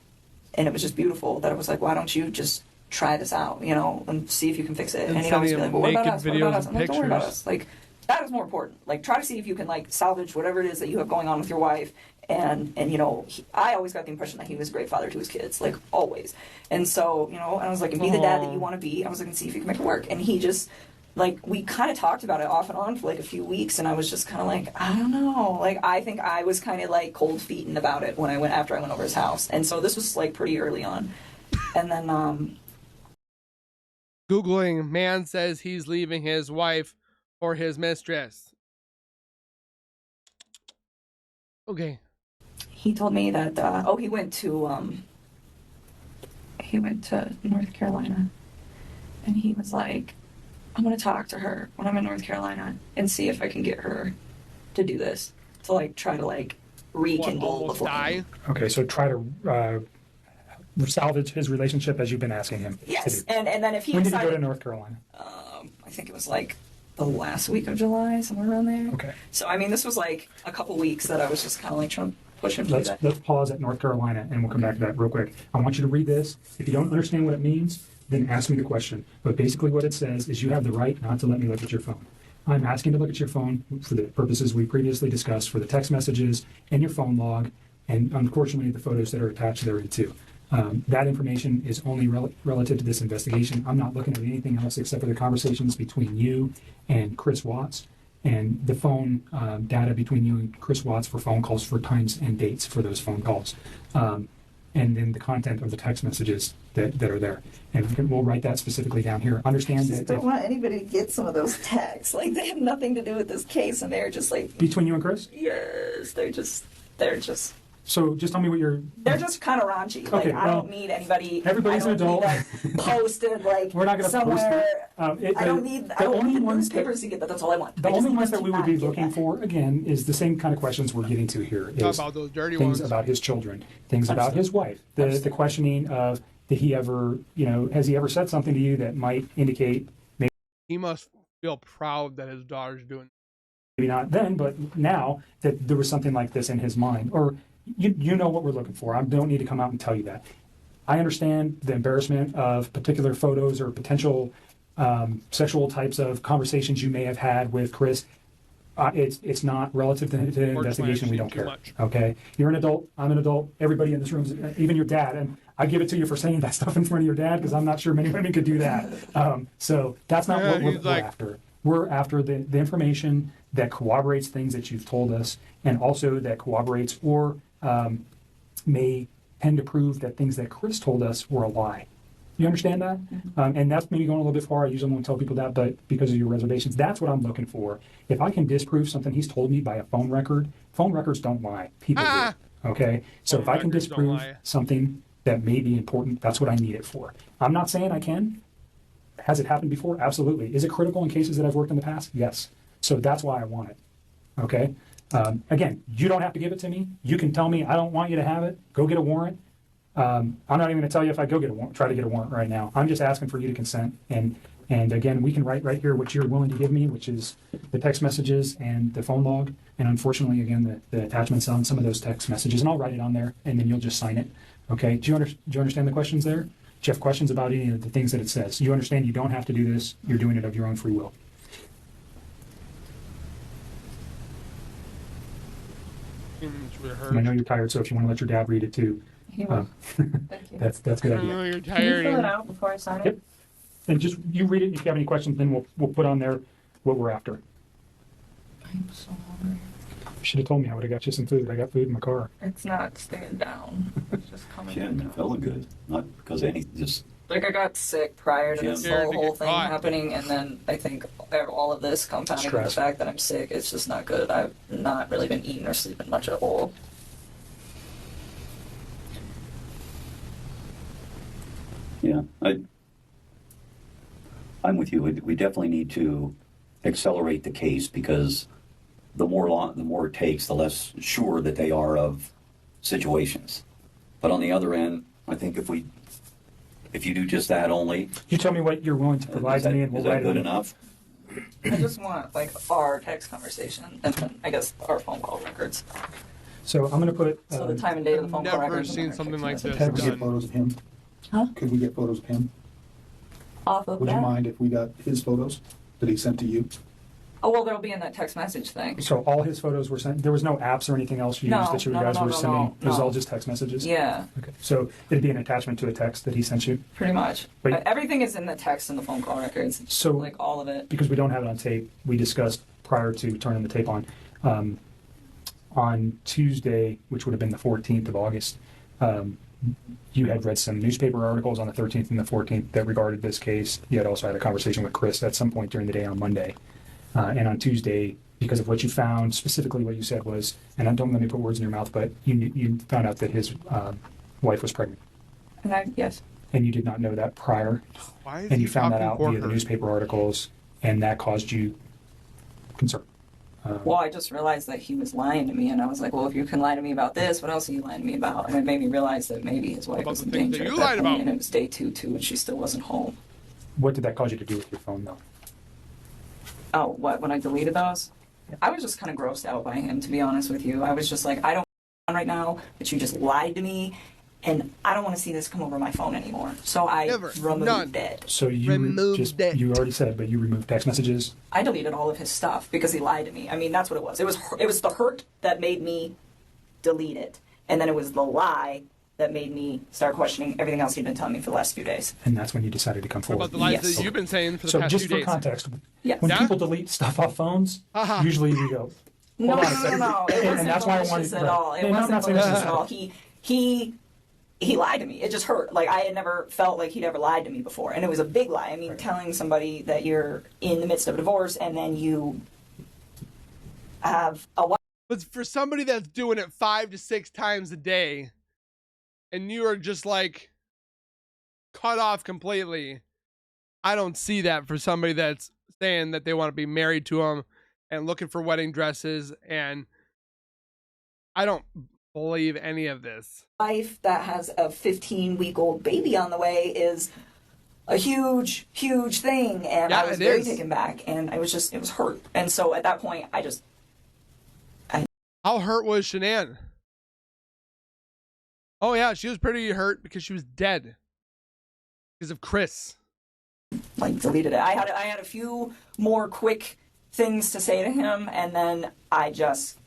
and it was just beautiful that it was like, why don't you just try this out, and see if you can fix it. And he'd always be like, well, what about us? What about us? I'm like, don't worry about us. Like, that is more important. Like, try to see if you can, like, salvage whatever it is that you have going on with your wife And you know, I always got the impression that he was a great father to his kids, like always. And so, you know, I was like, be the dad that you want to be. I was like, and see if you can make it work. And he just, like, we kind of talked about it off and on for like a few weeks, and I was just kind of like, I don't know. Like, I think I was kind of like cold feeting about it when after I went over his house. And so this was like pretty early on. And then Googling, man says he's leaving his wife for his mistress. Okay. he told me that he went to North Carolina, and he was like, I'm gonna talk to her when I'm in North Carolina and see if I can get her to do this, to like try to like rekindle Almost the die? flame. Okay, so try to salvage his relationship as you've been asking him. Yes, to do. and then if he When did you decided, go to North Carolina? I think it was like the last week of July, somewhere around there. Okay. So I mean, this was like a couple weeks that I was just kind of like trying to push him through that. Let's pause at North Carolina, and we'll come back to that real quick. I want you to read this. If you don't understand what it means, then ask me the question. But basically what it says is you have the right not to let me look at your phone. I'm asking to look at your phone for the purposes we previously discussed, for the text messages and your phone log, and unfortunately the photos that are attached therein too. That information is only relative to this investigation. I'm not looking at anything else except for the conversations between you and Chris Watts, and the phone data between you and Chris Watts for phone calls, for times and dates for those phone calls. And then the content of the text messages that are there. And we'll write that specifically down here. Understand I that just don't want anybody to get some of those texts. Like, they have nothing to do with this case, and they're just like, between you and Chris? yes, they're just So just tell me what you're... they're just kind of raunchy. Like, Okay, I well, don't need anybody. everybody's I an don't adult. Need that posted like We're not going to post somewhere. it. I don't need the newspapers to get that. That's all I want. The I just only need ones them that to we would not be get looking that. for, again, is the same kind of questions we're getting to here. Talk Is about those dirty things ones. about his children, things about his wife, the questioning of, did he ever, has he ever said something to you that might indicate He must feel proud that his daughter's doing. maybe not then, but now that there was something like this in his mind, or you know what we're looking for. I don't need to come out and tell you that. I understand the embarrassment of particular photos or potential sexual types of conversations you may have had with Chris. It's not relative to the investigation. We don't too care. much. Okay, you're an adult. I'm an adult. Everybody in this room, even your dad, and I give it to you for saying that stuff in front of your dad because I'm not sure many women could do that. So that's not what he's we're like- after. We're after the information that corroborates things that you've told us, and also that corroborates or may tend to prove that things that Chris told us were a lie. You understand that? And that's maybe going a little bit far. I usually won't tell people that, but because of your reservations, that's what I'm looking for. If I can disprove something he's told me by a phone records don't lie. People do. Okay? So Phone if I can records don't disprove lie. something that may be important, that's what I need it for. I'm not saying I can. Has it happened before? Absolutely. Is it critical in cases that I've worked in the past? Yes. So that's why I want it. Okay? Again, you don't have to give it to me. You can tell me, I don't want you to have it. Go get a warrant. I'm not even going to tell you if I go try to get a warrant right now. I'm just asking for you to consent. And again, we can write right here what you're willing to give me, which is the text messages and the phone log. And unfortunately, again, the attachments on some of those text messages. And I'll write it on there, and then you'll just sign it. Okay? Do you understand the questions there? Do you have questions about any of the things that it says? You understand you don't have to do this. You're doing it of your own free will. It's really And I know hurt. you're tired, so if you want to let your dad read it too, He will. Thank you. that's a good I idea. know you're Can you fill it tired. out before I sign it? Yep. And just you read it. If you have any questions, then we'll put on there what we're after. I'm so hungry. You should have told me. I would have got you some food. I got food in my car. It's not staying down. It's just coming She hadn't been down. feeling good, not because of any, just, Like, I got sick prior to this Scared to whole get thing caught. happening, and then I think all of this compounding with the Stress. fact that I'm sick, it's just not good. I've not really been eating or sleeping much at all. yeah. I'm with you. We definitely need to accelerate the case because the more it takes, the less sure that they are of situations. But on the other end, I think if you do just that only, You tell me what you're willing to provide is that, to me, and we'll is that write it good in. enough? I just want, like, our text conversation, and then, I guess, our phone call records. So I'm going to put. So the time and date of the phone call Never records. and seen then our something text like this messages. Could we Could we get done. photos of him? Huh? Could we get photos of him? Off of Would you that? mind if we got his photos that he sent to you? Oh, well, they'll be in that text message thing. So all his photos were sent. There was no apps or anything else used No, that you no, guys no, were no, sending. no, It was no. all just text messages. Yeah, Okay. So it'd be an attachment to a text that he sent you. pretty much. But- Everything is in the text and the phone call records. So Like all of it. because we don't have it on tape, we discussed prior to turning the tape on Tuesday, which would have been the 14th of August. You had read some newspaper articles on the 13th and the 14th that regarded this case. You had also had a conversation with Chris at some point during the day on Monday. And on Tuesday, because of what you found, specifically what you said was, and I don't let me put words in your mouth, but you found out that his wife was pregnant. And yes. And you did not know that prior. Why is And he you found that talking out for via the her? newspaper articles, and that caused you concern. Well, I just realized that he was lying to me, and I was like, well, if you can lie to me about this, what else are you lying to me about? And it made me realize that maybe his wife About was the in things danger that at you that lied point, about. and it was day two, and she still wasn't home. What did that cause you to do with your phone, though? Oh, what, when I deleted those? I was just kind of grossed out by him, to be honest with you. I was just like, I don't right now, but you just lied to me, and I don't want to see this come over my phone anymore. So I Never. removed None. it. So you Removed it. you already said, but you removed text messages. I deleted all of his stuff because he lied to me. I mean, that's what it was. It was the hurt that made me delete it, and then it was the lie that made me start questioning everything else he'd been telling me for the last few days. And that's when you decided to come What forward. about the lies Yes. that you've been saying for the So past just few for days? context, Yes. when Yeah? people delete stuff off phones, Uh-huh. usually we go, No, hold on a no, second. no. It And wasn't that's why I wanted malicious at right. all. It And I'm wasn't not saying malicious this at is- all. He lied to me. It just hurt. Like, I had never felt like he'd ever lied to me before. And it was a big lie. I mean, telling somebody that you're in the midst of a divorce and then you have a wife. But for somebody that's doing it 5 to 6 times a day, and you are just like cut off completely, I don't see that for somebody that's saying that they want to be married to him and looking for wedding dresses, and I don't believe any of this. Wife that has a 15-week-old baby on the way is a huge, huge thing. And Yeah, I was it very is. taken back. And it was hurt. And so at that point, How hurt was Shanann? Oh yeah, she was pretty hurt because she was dead because of Chris. like deleted it. I had a few more quick things to say to him, and then I just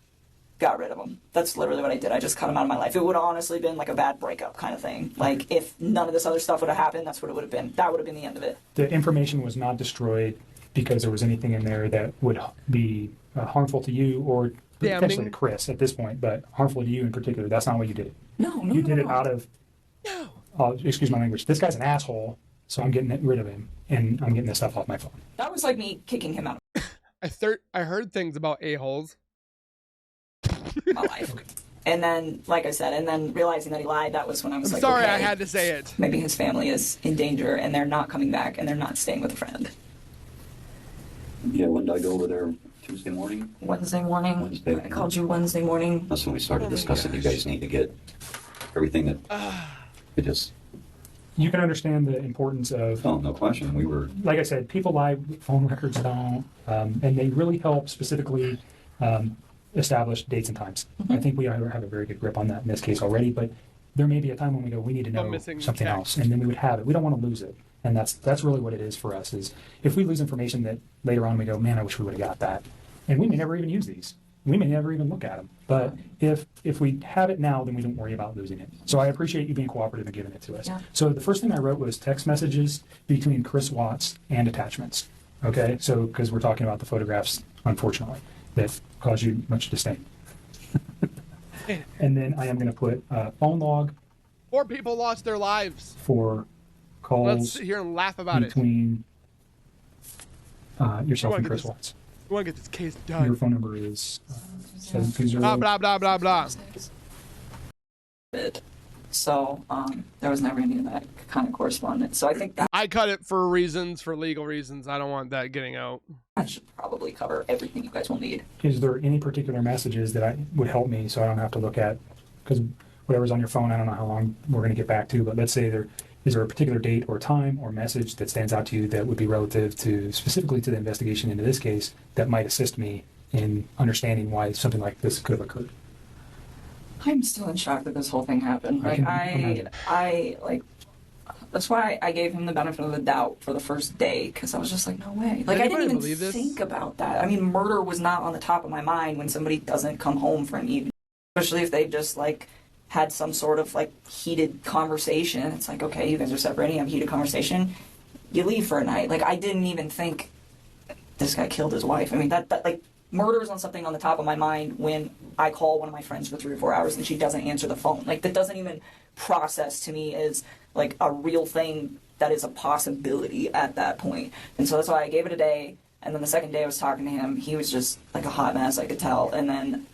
got rid of him. That's literally what I did. I just cut him out of my life. It would have honestly been like a bad breakup kind of thing. Like, if none of this other stuff would have happened, that's what it would have been. That would have been the end of it. The information was not destroyed because there was anything in there that would be harmful to you or potentially Damning. to Chris at this point, but harmful to you in particular. That's not what you did. No, You did it out of, No. excuse my language, this guy's an asshole, so I'm getting rid of him, and I'm getting this stuff off my phone. That was like me kicking him out I heard things about a-holes. of my life. And then, like I said, and then realizing that he lied, that was when I was I'm like, sorry okay, I had to say it. maybe his family is in danger and they're not coming back and they're not staying with a friend. Yeah, when did I go over there? Tuesday morning? Wednesday morning. Wednesday. I called you Wednesday morning. That's when we started discussing. You guys need to get everything that it just. You can understand the importance of, Oh, no question. We were. like I said, people lie, phone records don't, and they really help specifically establish dates and times. I think we have a very good grip on that in this case already, but there may be a time when we go, we need to Go know missing something text. else, and then we would have it. We don't want to lose it, and that's really what it is for us. Is if we lose information that later on we go, man, I wish we would have got that, and we may never even use these. We may never even look at them. But if we have it now, then we don't worry about losing it. So I appreciate you being cooperative and giving it to us. Yeah. So the first thing I wrote was text messages between Chris Watts and attachments. Okay, so because we're talking about the photographs, unfortunately, that cause you much disdain. And then I am going to put phone log 4 people lost their lives. for Let's calls sit here and laugh about it. between yourself wanna and get Chris this Watts. We want to get this case Your done. phone number is 720. Blah, blah, blah, blah, blah. So there was never any of that kind of correspondence. So I think that I cut it for reasons, for legal reasons. I don't want that getting out. should probably cover everything you guys will need. Is there any particular messages that would help me so I don't have to look at, because whatever's on your phone, I don't know how long we're going to get back to, but let's say is there a particular date or time or message that stands out to you that would be relative to, specifically to the investigation into this case, that might assist me in understanding why something like this could have occurred? I'm still in shock that this whole thing happened. Like I can imagine. I like That's why I gave him the benefit of the doubt for the first day, because I was just like, no way. Like, I didn't even think about that. I mean, murder was not on the top of my mind when somebody doesn't come home for an evening, especially if they just, like, had some sort of, like, heated conversation. It's like, okay, you guys are separating, you have a heated conversation, you leave for a night. Like, I didn't even think this guy killed his wife. I mean, that like, murder is on something on the top of my mind when I call one of my friends for 3 or 4 hours and she doesn't answer the phone. Like, that doesn't even process to me as like a real thing that is a possibility at that point. And so that's why I gave it a day. And then the second day I was talking to him, he was just like a hot mess, I could tell. And then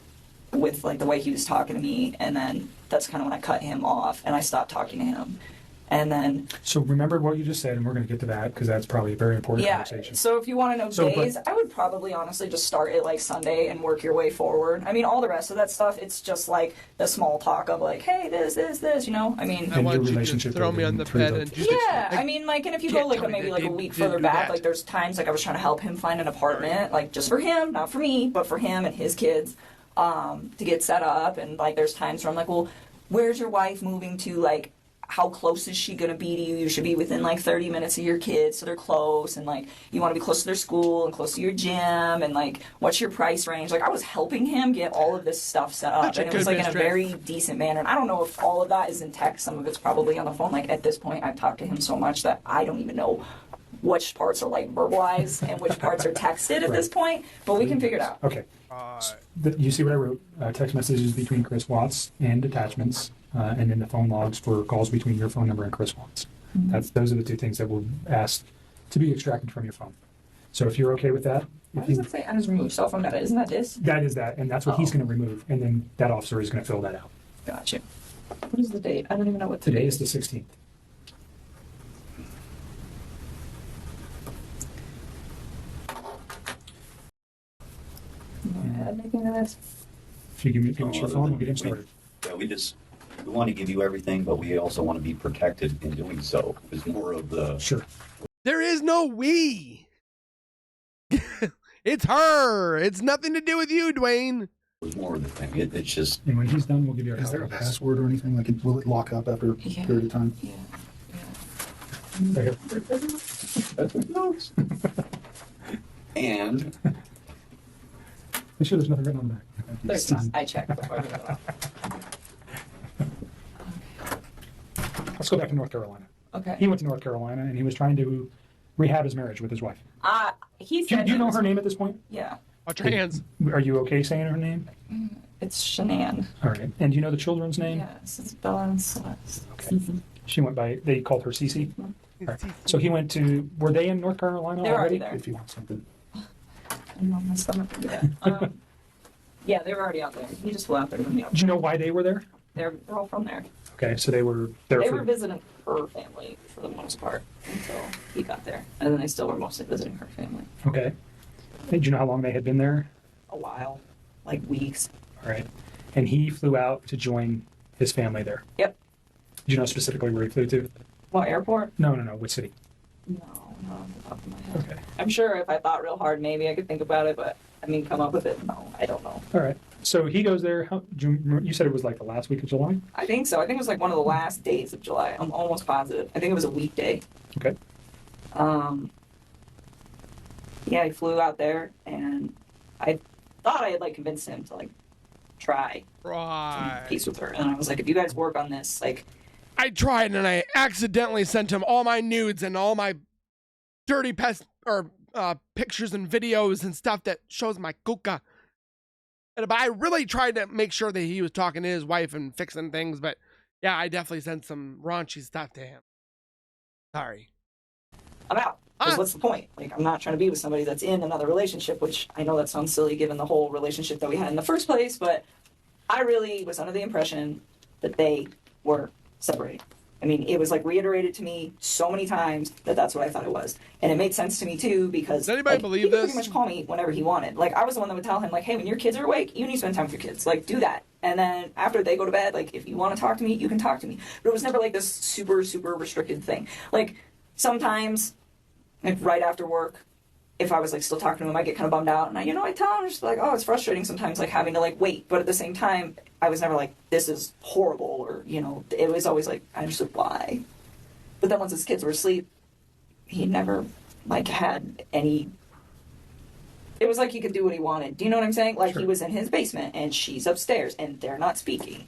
with like the way he was talking to me, and then that's kind of when I cut him off and I stopped talking to him. And then... So remember what you just said, and we're going to get to that, because that's probably a very important conversation. So if you want to know days, I would probably honestly just start at like Sunday and work your way forward. I mean, all the rest of that stuff, it's just like the small talk of like, hey, this, you know? I mean... I want you to throw me on the bed and just... Yeah, I mean, like, and if you go like maybe like a week further back, like there's times like I was trying to help him find an apartment, like just for him, not for me, but for him and his kids, to get set up. And like there's times where I'm like, well, where's your wife moving to? Like, how close is she going to be to you? You should be within like 30 minutes of your kids, so they're close, and like you want to be close to their school and close to your gym, and like what's your price range? Like, I was helping him get all of this stuff set up, and it was like in a very decent manner. And I don't know if all of that is in text, some of it's probably on the phone. Like, at this point I've talked to him so much that I don't even know which parts are like verbalized and which parts are texted at this point, but we can figure it out. Okay. You see what I wrote? Text messages between Chris Watts and attachments, and then the phone logs for calls between your phone number and Chris Watts. Those are the 2 things that we'll ask to be extracted from your phone. So if you're okay with that. Why does it say I just remove cell phone data? Isn't that this? That is that, and that's what he's going to remove, and then that officer is going to fill that out. Gotcha. What is the date? I don't even know what today is. The 16th. Add anything to this? If you give me your phone, we'll get him started. Yeah, we want to give you everything, but we also want to be protected in doing so. It's more of the... Sure. There is no we. It's her. It's nothing to do with you, Dwayne. It's more of the thing. It's just... And when he's done, we'll give you Is there a password or anything? Like, will it lock up after a period of time? Yeah. Right here. That's what it knows. And... Make sure there's nothing written on the back. I checked before I did that. Let's go back to North Carolina. Okay. He went to North Carolina, and he was trying to rehab his marriage with his wife. He Do said you know her name at this point? Yeah. Watch your hands. Are you okay saying her name? It's Shanann. All right. And do you know the children's name? Yes, it's Bella and Celeste. Okay. She went by, they called her Cece? All right. So he went to, were they in North Carolina They were already? already there. If you want something. My stomach. Yeah. Yeah, they were already out there. He just flew out there with me. Do you know why they were there? They're all from there. Okay, so they were there They for... were visiting her family for the most part until he got there. And then they still were mostly visiting her family. Okay. And do you know how long they had been there? A while. Like weeks. All right. And he flew out to join his family there? Yep. Do you know specifically where he flew to? What, airport? No. Which city? No, not on the top of my head. Okay. I'm sure if I thought real hard, maybe I could think about it, but I mean, come up with it. No, I don't know. All right. So he goes there. You said it was like the last week of July? I think so. I think it was like one of the last days of July. I'm almost positive. I think it was a weekday. Okay. Yeah, he flew out there, and I thought I had like convinced him to like try peace with her. And I was like, if you guys work on this, like, I tried, and I accidentally sent him all my nudes and all my dirty pictures and videos and stuff that shows my kuka. But I really tried to make sure that he was talking to his wife and fixing things. But yeah, I definitely sent some raunchy stuff to him. Sorry. I'm out. Because what's the point? Like, I'm not trying to be with somebody that's in another relationship, which I know that sounds silly given the whole relationship that we had in the first place, but I really was under the impression that they were separating. I mean, it was like reiterated to me so many times that that's what I thought it was. And it made sense to me too, because does anybody believe he this? could pretty much call me whenever he wanted. Like, I was the one that would tell him, like, hey, when your kids are awake, you need to spend time with your kids. Like, do that. And then after they go to bed, like, if you want to talk to me, you can talk to me. But it was never like this super, super restricted thing. Like, sometimes, like, right after work, if I was like still talking to him, I get kind of bummed out, and I tell him just like, oh, it's frustrating sometimes, like having to like wait. But at the same time, I was never like, this is horrible, or it was always like, I understood why. But then once his kids were asleep, he never like had any. It was like he could do what he wanted. Do you know what I'm saying? Like, Sure. he was in his basement and she's upstairs and they're not speaking.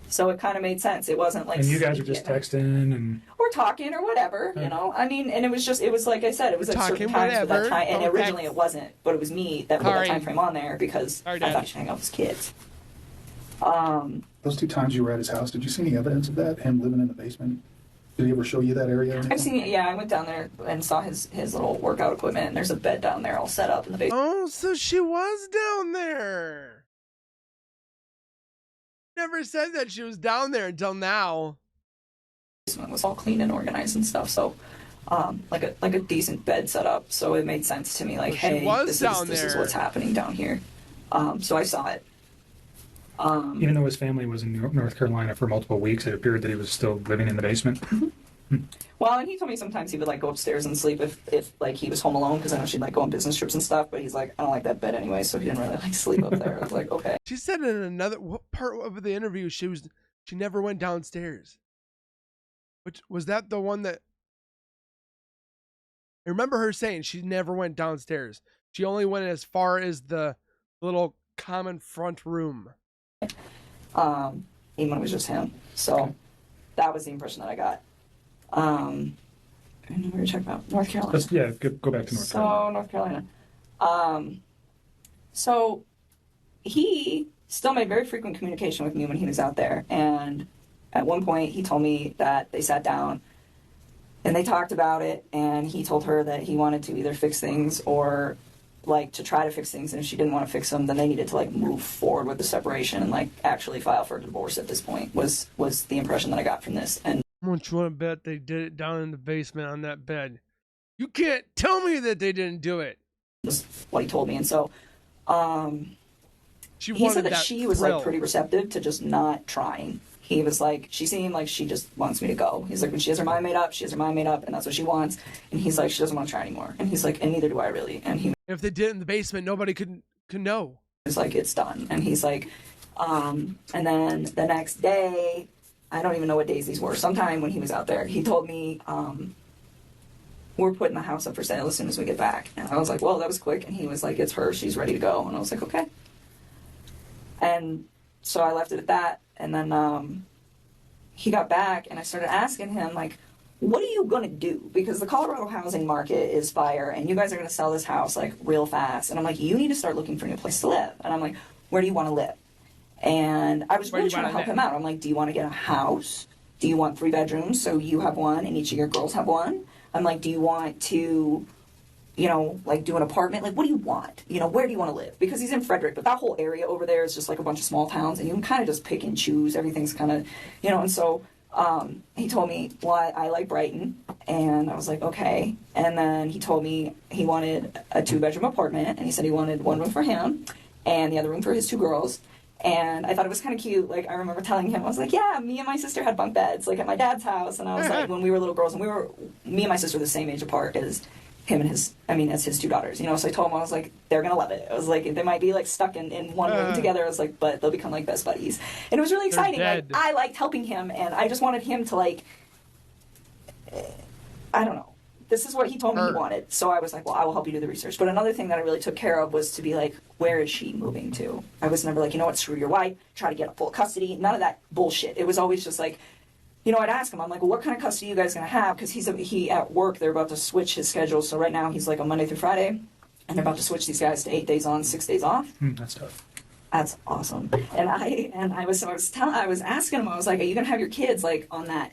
So it kind of made sense. It wasn't like. And you guys are just texting and. Or talking or whatever, you know. I mean, and it was like I said, it was at certain times with that time. And originally it wasn't, but it was me that put that time frame on there because I thought he should hang out with his kids. Those 2 times you were at his house, did you see any evidence of that? Him living in the basement? Did he ever show you that area? Or anything? I've seen it. Yeah, I went down there and saw his little workout equipment. And there's a bed down there all set up in the basement. Oh, so she was down there. Never said that she was down there until now. Basement was all clean and organized and stuff. So, like a decent bed set up. So it made sense to me. Like, Well, hey, this is what's happening down here. So I saw it. Even though his family was in North Carolina for multiple weeks, it appeared that he was still living in the basement. Well, and he told me sometimes he would like go upstairs and sleep if like he was home alone, because I know she'd like go on business trips and stuff. But he's like, I don't like that bed anyway, so he didn't really like sleep up there. I was like, okay. She said in another what part of the interview she never went downstairs. Which was that the one that I remember her saying she never went downstairs. She only went as far as the little common front room. Even when it was just him. So that was the impression that I got. I don't know what you're talking about. North Carolina. Go back to North Carolina. So North Carolina. So he still made very frequent communication with me when he was out there, and at one point he told me that they sat down and they talked about it, and he told her that he wanted to either fix things or like to try to fix things, and if she didn't want to fix them, then they needed to like move forward with the separation and like actually file for a divorce at this point was the impression that I got from this. And How much you want to bet they did it down in the basement on that bed? You can't tell me that they didn't do it. was what he told me. And so She he wanted said that that she was thrill. like pretty receptive to just not trying. He was like, she seemed like she just wants me to go. He's like, when she has her mind made up, she has her mind made up, and that's what she wants. And he's like, she doesn't want to try anymore. And he's like, and neither do I really. And he If they did it in the basement, nobody could know. was like, it's done. And he's like, and then the next day, I don't even know what days these were. Sometime when he was out there, he told me, we're putting the house up for sale as soon as we get back. And I was like, well, that was quick. And he was like, it's her, she's ready to go. And I was like, okay. And so I left it at that. And then he got back, and I started asking him, like, what are you going to do? Because the Colorado housing market is fire, and you guys are going to sell this house, like, real fast. And I'm like, you need to start looking for a new place to live. And I'm like, where do you want to live? And I was really trying to help him out. I'm like, do you want to get a house? Do you want 3 bedrooms so you have one and each of your girls have one? I'm like, do you want to, you know, like do an apartment? Like, what do you want? You know, where do you want to live? Because he's in Frederick, but that whole area over there is just like a bunch of small towns, and you can kind of just pick and choose. Everything's kind of, you know, and so he told me, well, I like Brighton, and I was like, okay. And then he told me he wanted a 2-bedroom apartment, and he said he wanted one room for him and the other room for his 2 girls. And I thought it was kind of cute. Like, I remember telling him, I was like, yeah, me and my sister had bunk beds, like, at my dad's house. And I was like, when we were little girls, and me and my sister were the same age apart as him and as his 2 daughters, you know? So I told him, I was like, they're going to love it. I was like, they might be, like, stuck in one room together. I was like, but they'll become, like, best buddies. And it was really exciting. Like, I liked helping him, and I just wanted him to, like, I don't know. This is what he told me he wanted. So I was like, well, I will help you do the research. But another thing that I really took care of was to be like, where is she moving to? I was never like, you know what, screw your wife, try to get full custody. None of that bullshit. It was always just like, you know, I'd ask him, I'm like, well, what kind of custody are you guys going to have? Because he at work, they're about to switch his schedule. So right now he's like on Monday through Friday, and they're about to switch these guys to 8 days on, 6 days off. That's tough. That's awesome. And I was asking him, I was like, are you going to have your kids like on that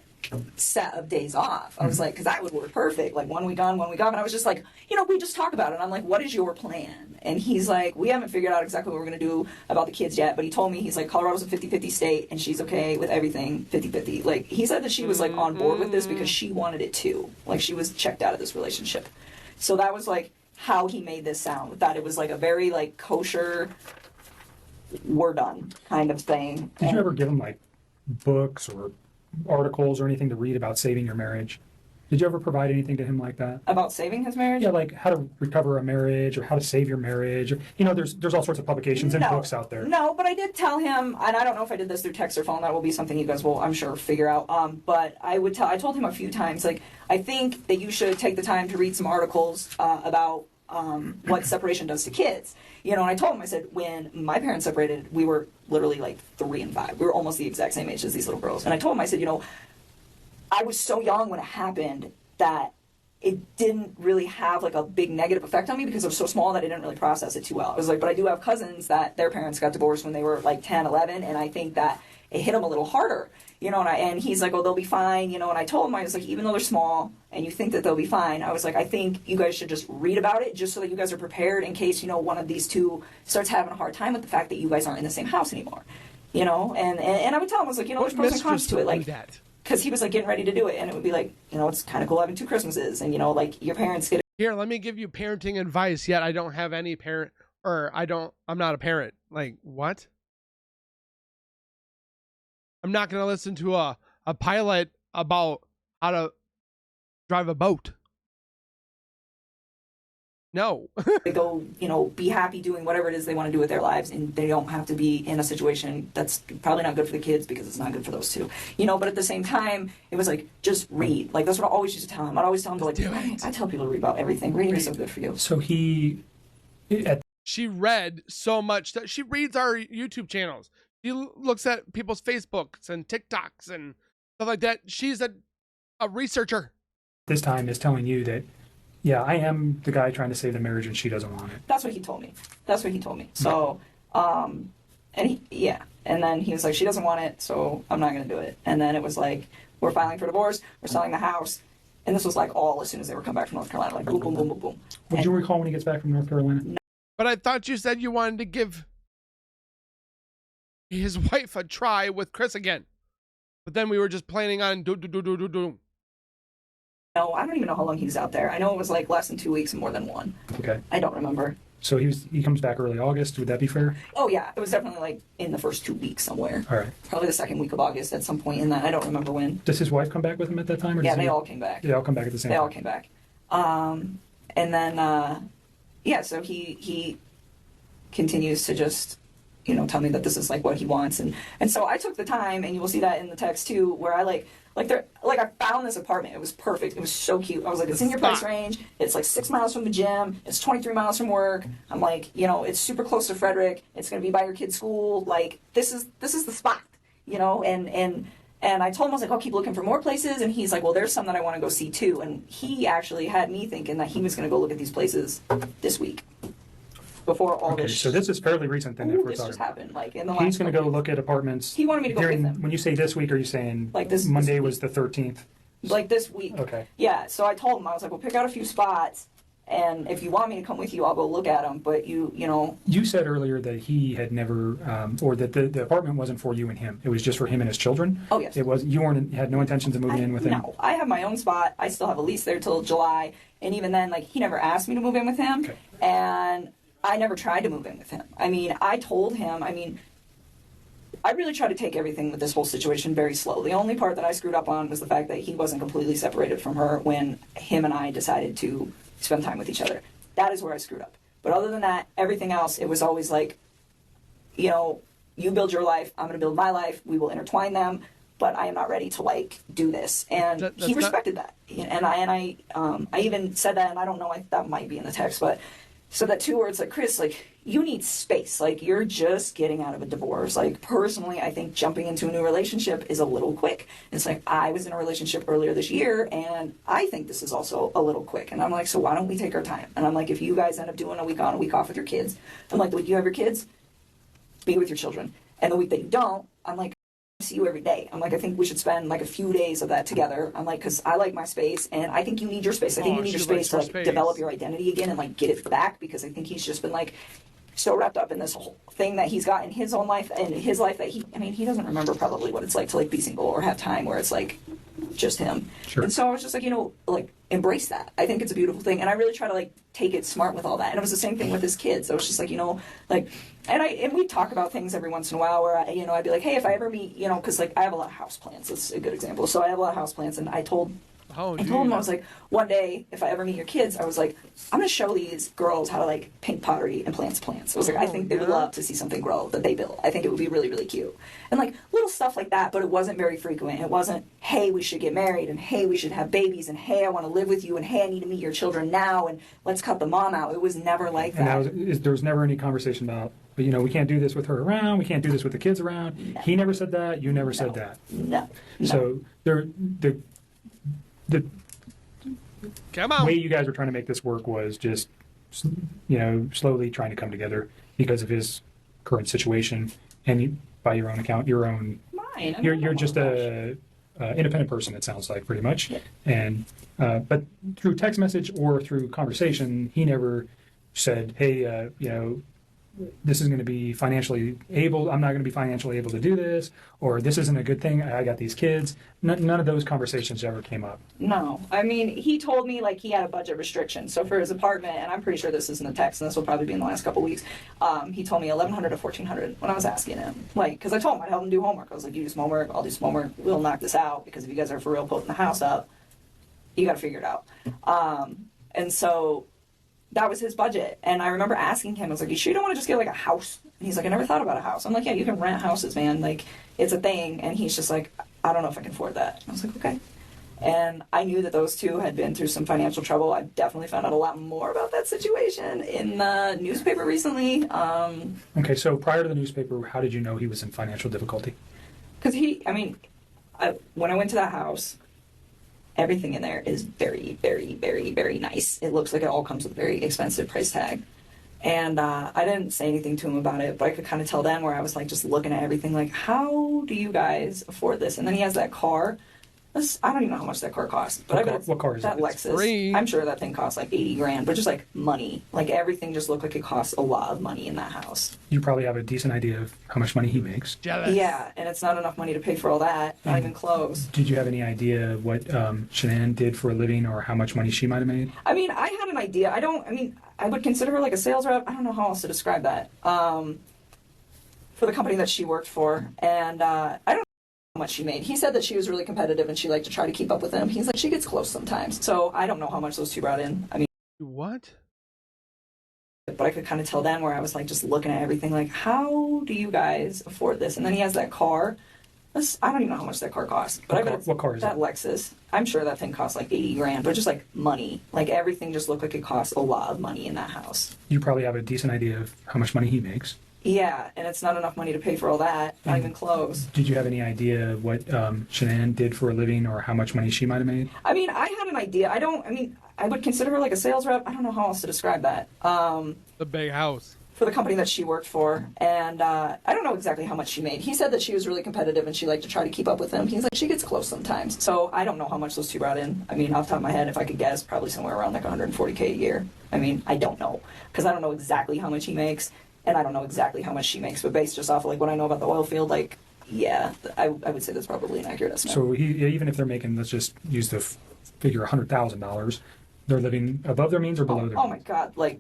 set of days off? I was like, because that would work perfect, like 1 week on, 1 week off. And I was just like, you know, we just talk about it. And I'm like, what is your plan? And he's like, we haven't figured out exactly what we're going to do about the kids yet, but he told me, he's like, Colorado's a 50-50 state, and she's okay with everything 50-50. Like, he said that she was like on board with this because she wanted it too. Like, she was checked out of this relationship. So that was like how he made this sound, that it was like a very like kosher, we're done kind of thing. Did you ever give him like books or articles or anything to read about saving your marriage? Did you ever provide anything to him like that? About saving his marriage? Yeah, like how to recover a marriage or how to save your marriage. Or, there's all sorts of publications and books out there. No, but I did tell him, and I don't know if I did this through text or phone. That will be something you guys will, I'm sure, figure out. But I told him a few times, like, I think that you should take the time to read some articles about what separation does to kids. And I told him, I said, when my parents separated, we were literally like 3 and 5. We were almost the exact same age as these little girls. And I told him, I said, I was so young when it happened that it didn't really have like a big negative effect on me because I was so small that I didn't really process it too well. I was like, but I do have cousins that their parents got divorced when they were like 10, 11, and I think that it hit them a little harder, and he's like, oh, they'll be fine, and I told him, I was like, even though they're small and you think that they'll be fine, I was like, I think you guys should just read about it just so that you guys are prepared in case, one of these two starts having a hard time with the fact that you guys aren't in the same house anymore, and I would tell him, I was like, there's pros and cons to it, like, because he was like getting ready to do it, and it would be like, it's kind of cool having 2 Christmases, and like your parents get. Here, let me give you parenting advice. Yet I don't have any parent, or I'm not a parent. Like, what? I'm not going to listen to a pilot about how to drive a boat. No. They go, be happy doing whatever it is they want to do with their lives, and they don't have to be in a situation that's probably not good for the kids because it's not good for those two. But at the same time, it was like, just read. Like, that's what I always used to tell him. I'd always tell him to, like, I tell people to read about everything. Reading is so good for you. So she read so much that she reads our YouTube channels. She looks at people's Facebooks and TikToks and stuff like that. She's a researcher. This time is telling you that, yeah, I am the guy trying to save the marriage and she doesn't want it. That's what he told me. So, and then he was like, she doesn't want it, so I'm not going to do it. And then it was like, we're filing for divorce, we're selling the house. And this was like all as soon as they were coming back from North Carolina, like boom, boom, boom, boom, boom. Would you recall when he gets back from North Carolina? No. But I thought you said you wanted to give his wife a try with Chris again. But then we were just planning on do. No, I don't even know how long he's out there. I know it was like less than 2 weeks and more than 1. Okay. I don't remember. So he comes back early August. Would that be fair? Oh, yeah. It was definitely like in the first 2 weeks somewhere. All right. Probably the second week of August at some point in that. I don't remember when. Does his wife come back with him at that time? Or yeah, they all came back. They all come back at the same time? They all came back. And then, so he continues to just, tell me that this is like what he wants. And so I took the time, and you will see that in the text too, where I I found this apartment. It was perfect. It was so cute. I was like, it's in your price range. It's like 6 miles from the gym. It's 23 miles from work. I'm like, it's super close to Frederick. It's going to be by your kid's school. Like, this is the spot, and I told him, I was like, I'll keep looking for more places. And he's like, well, there's some that I want to go see too. And he actually had me thinking that he was going to go look at these places this week. Before all this. So this is fairly recent then. If we're this talking. just happened, like in the last. He's going to go look at apartments. He wanted me to go with him. When you say this week, are you saying like this? Monday this was the 13th? Like this week. Okay. Yeah. So I told him, I was like, well, pick out a few spots, and if you want me to come with you, I'll go look at them. But you know. You said earlier that he had never, or that the apartment wasn't for you and him. It was just for him and his children. Oh yes. It was. You had no intentions of moving in with him. No, I have my own spot. I still have a lease there till July, and even then, like he never asked me to move in with him, okay. And I never tried to move in with him. I mean, I told him, I really tried to take everything with this whole situation very slow. The only part that I screwed up on was the fact that he wasn't completely separated from her when him and I decided to spend time with each other. That is where I screwed up. But other than that, everything else, it was always like, you build your life, I'm going to build my life, we will intertwine them, but I am not ready to do this. And he respected that. And I even said that, and I don't know, that might be in the text, but so that too, where it's like, Chris, you need space. You're just getting out of a divorce. Personally, I think jumping into a new relationship is a little quick. It's like, I was in a relationship earlier this year, and I think this is also a little quick. And I'm like, so why don't we take our time? And I'm like, if you guys end up doing a week on, a week off with your kids, I'm like, the week you have your kids, be with your children. And the week that you don't, I'm like, see you every day. I'm like, I think we should spend a few days of that together. I'm like, because I like my space, and I think you need your space. I think you need your space to develop your identity again and get it back, because I think he's just been so wrapped up in this whole thing that he's got in his own life and his life that he doesn't remember probably what it's like to be single or have time where it's just him. Sure. And so I was just embrace that. I think it's a beautiful thing, and I really try to take it smart with all that. And it was the same thing with his kids. I was just and we talk about things every once in a while where I'd be like, hey, if I ever meet, because I have a lot of house plants. That's a good example. So I have a lot of house plants, and I told Oh, I told him, I was like, one day, if I ever meet your kids, I was like, I'm going to show these girls how to, like, paint pottery and plants. I was like, I think they would love to see something grow that they built. I think it would be really, really cute. And, like, little stuff like that, but it wasn't very frequent. It wasn't, hey, we should get married, and hey, we should have babies, and hey, I want to live with you, and hey, I need to meet your children now, and let's cut the mom out. It was never like that. And there was never any conversation about, you know, we can't do this with her around, we can't do this with the kids around. No. He never said that, you never said that. No. So the Come on. way you guys were trying to make this work was just, you know, slowly trying to come together because of his current situation, and you, by your own account, Mine. you're just a independent person. It sounds like pretty much, yeah. And but through text message or through conversation, he never said, "Hey, you know, this is going to be financially able. I'm not going to be financially able to do this, or this isn't a good thing. I got these kids." None of those conversations ever came up. No, I mean, he told me like he had a budget restriction. So for his apartment, and I'm pretty sure this is in the text, and this will probably be in the last couple weeks. He told me $1,100 to $1,400 when I was asking him, like, because I told him I'd help him do homework. I was like, you do some homework, I'll do some homework. We'll knock this out because if you guys are for real putting the house up, you got to figure it out. And so that was his budget. And I remember asking him, I was like, you sure you don't want to just get like a house? And he's like, I never thought about a house. I'm like, yeah, you can rent houses, man. Like, it's a thing. And he's just like, I don't know if I can afford that. And I was like, okay. And I knew that those two had been through some financial trouble. I definitely found out a lot more about that situation in the newspaper recently. Okay, so prior to the newspaper, how did you know he was in financial difficulty? Because when I went to that house, everything in there is very, very, very, very nice. It looks like it all comes with a very expensive price tag. And I didn't say anything to him about it, but I could kind of tell then where I was like just looking at everything like, how do you guys afford this? And then he has that car. I don't even know how much that car costs. But What car is that? that? Lexus. Free. I'm sure that thing costs like $80,000, but just like money. Like everything just looked like it costs a lot of money in that house. You probably have a decent idea of how much money he makes. Jealous. Yeah, and it's not enough money to pay for all that. Not even close. Did you have any idea what Shanann did for a living or how much money she might have made? I mean, I had an idea. I would consider her like a sales rep. I don't know how else to describe that. For the company that she worked for. And I don't know how much she made. He said that she was really competitive and she liked to try to keep up with him. He's like, she gets close sometimes. So I don't know how much those two brought in. I mean, What? but I could kind of tell then where I was like just looking at everything like, how do you guys afford this? And then he has that car. I don't even know how much that car costs. But What car is that? that? Lexus. I'm sure that thing costs like $80,000, but just like money. Like everything just looked like it costs a lot of money in that house. You probably have a decent idea of how much money he makes. Yeah, and it's not enough money to pay for all that. Not even close. Did you have any idea what Shanann did for a living or how much money she might have made? I mean, I had an idea. I would consider her like a sales rep. I don't know how else to describe that. The big house. For the company that she worked for. And I don't know exactly how much she made. He said that she was really competitive and she liked to try to keep up with him. He's like, she gets close sometimes. So I don't know how much those two brought in. I mean, off the top of my head, if I could guess, probably somewhere around like $140K a year. I mean, I don't know. Because I don't know exactly how much he makes. And I don't know exactly how much she makes. But based just off of like what I know about the oil field, like, yeah, I would say that's probably an accurate estimate. So even if they're making, let's just use the figure $100,000, they're living above their means or below their means? Oh my God, like,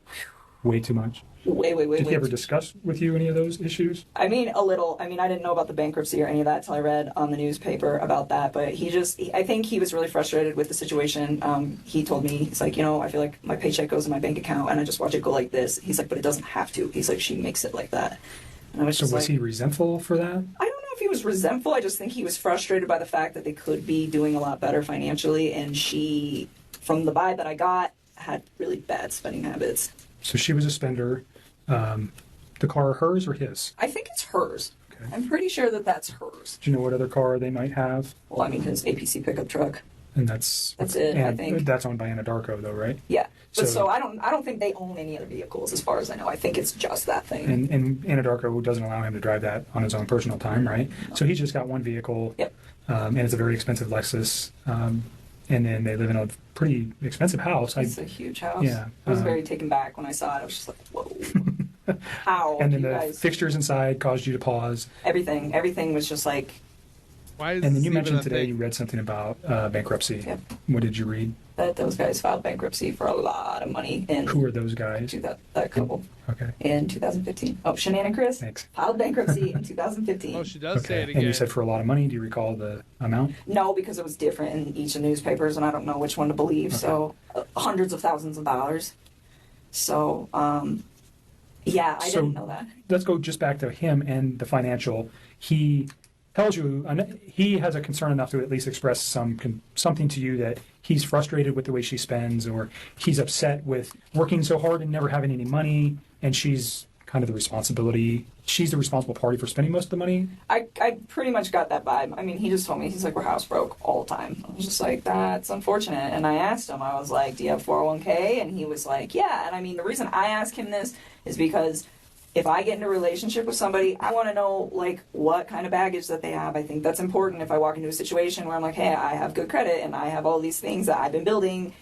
Way too much. way. Did he ever discuss with you any of those issues? I mean, a little. I mean, I didn't know about the bankruptcy or any of that till I read on the newspaper about that. But I think he was really frustrated with the situation. He told me, he's like, I feel like my paycheck goes in my bank account and I just watch it go like this. He's like, but it doesn't have to. He's like, she makes it like that. And I was just was he resentful for that? I don't know if he was resentful. I just think he was frustrated by the fact that they could be doing a lot better financially. And she, from the vibe that I got, had really bad spending habits. So she was a spender. The car hers or his? I think it's hers. Okay. I'm pretty sure that that's hers. Do you know what other car they might have? Well, I mean, his APC pickup truck. And that's it, I think. That's owned by Anadarko, though, right? Yeah, but So- so I don't think they own any other vehicles, as far as I know. I think it's just that thing. And Anadarko doesn't allow him to drive that on his own personal time, right? So he's just got one vehicle. Yep. And it's a very expensive Lexus. And then they live in a pretty expensive house. It's a huge house. Yeah, I was very taken back when I saw it. I was just like, whoa. How? And then do you the guys... fixtures inside caused you to pause. Everything was just like, Why is And then this you even mentioned a today thing? you read something about bankruptcy. Yep. What did you read? That those guys filed bankruptcy for a lot of money in Who are those guys? that couple Okay. in 2015. Oh, Shanann and Chris Thanks. filed bankruptcy in 2015. Oh, she does say Okay. it And again. you said for a lot of money. Do you recall the amount? No, because it was different in each of the newspapers, and I don't know which one to believe. So, hundreds of thousands of dollars. So, yeah, I So- didn't know that. Let's go just back to him and the financial. He tells you he has a concern enough to at least express something to you that he's frustrated with the way she spends, or he's upset with working so hard and never having any money, and she's kind of the responsibility. She's the responsible party for spending most of the money. I pretty much got that vibe. I mean, he just told me, he's like, we're house broke all the time. I was just like, that's unfortunate. And I asked him, I was like, do you have 401k? And he was like, yeah. And I mean, the reason I ask him this is because if I get into a relationship with somebody, I want to know, like, what kind of baggage that they have. I think that's important if I walk into a situation where I'm like, hey, I have good credit and I have all these things that I've been building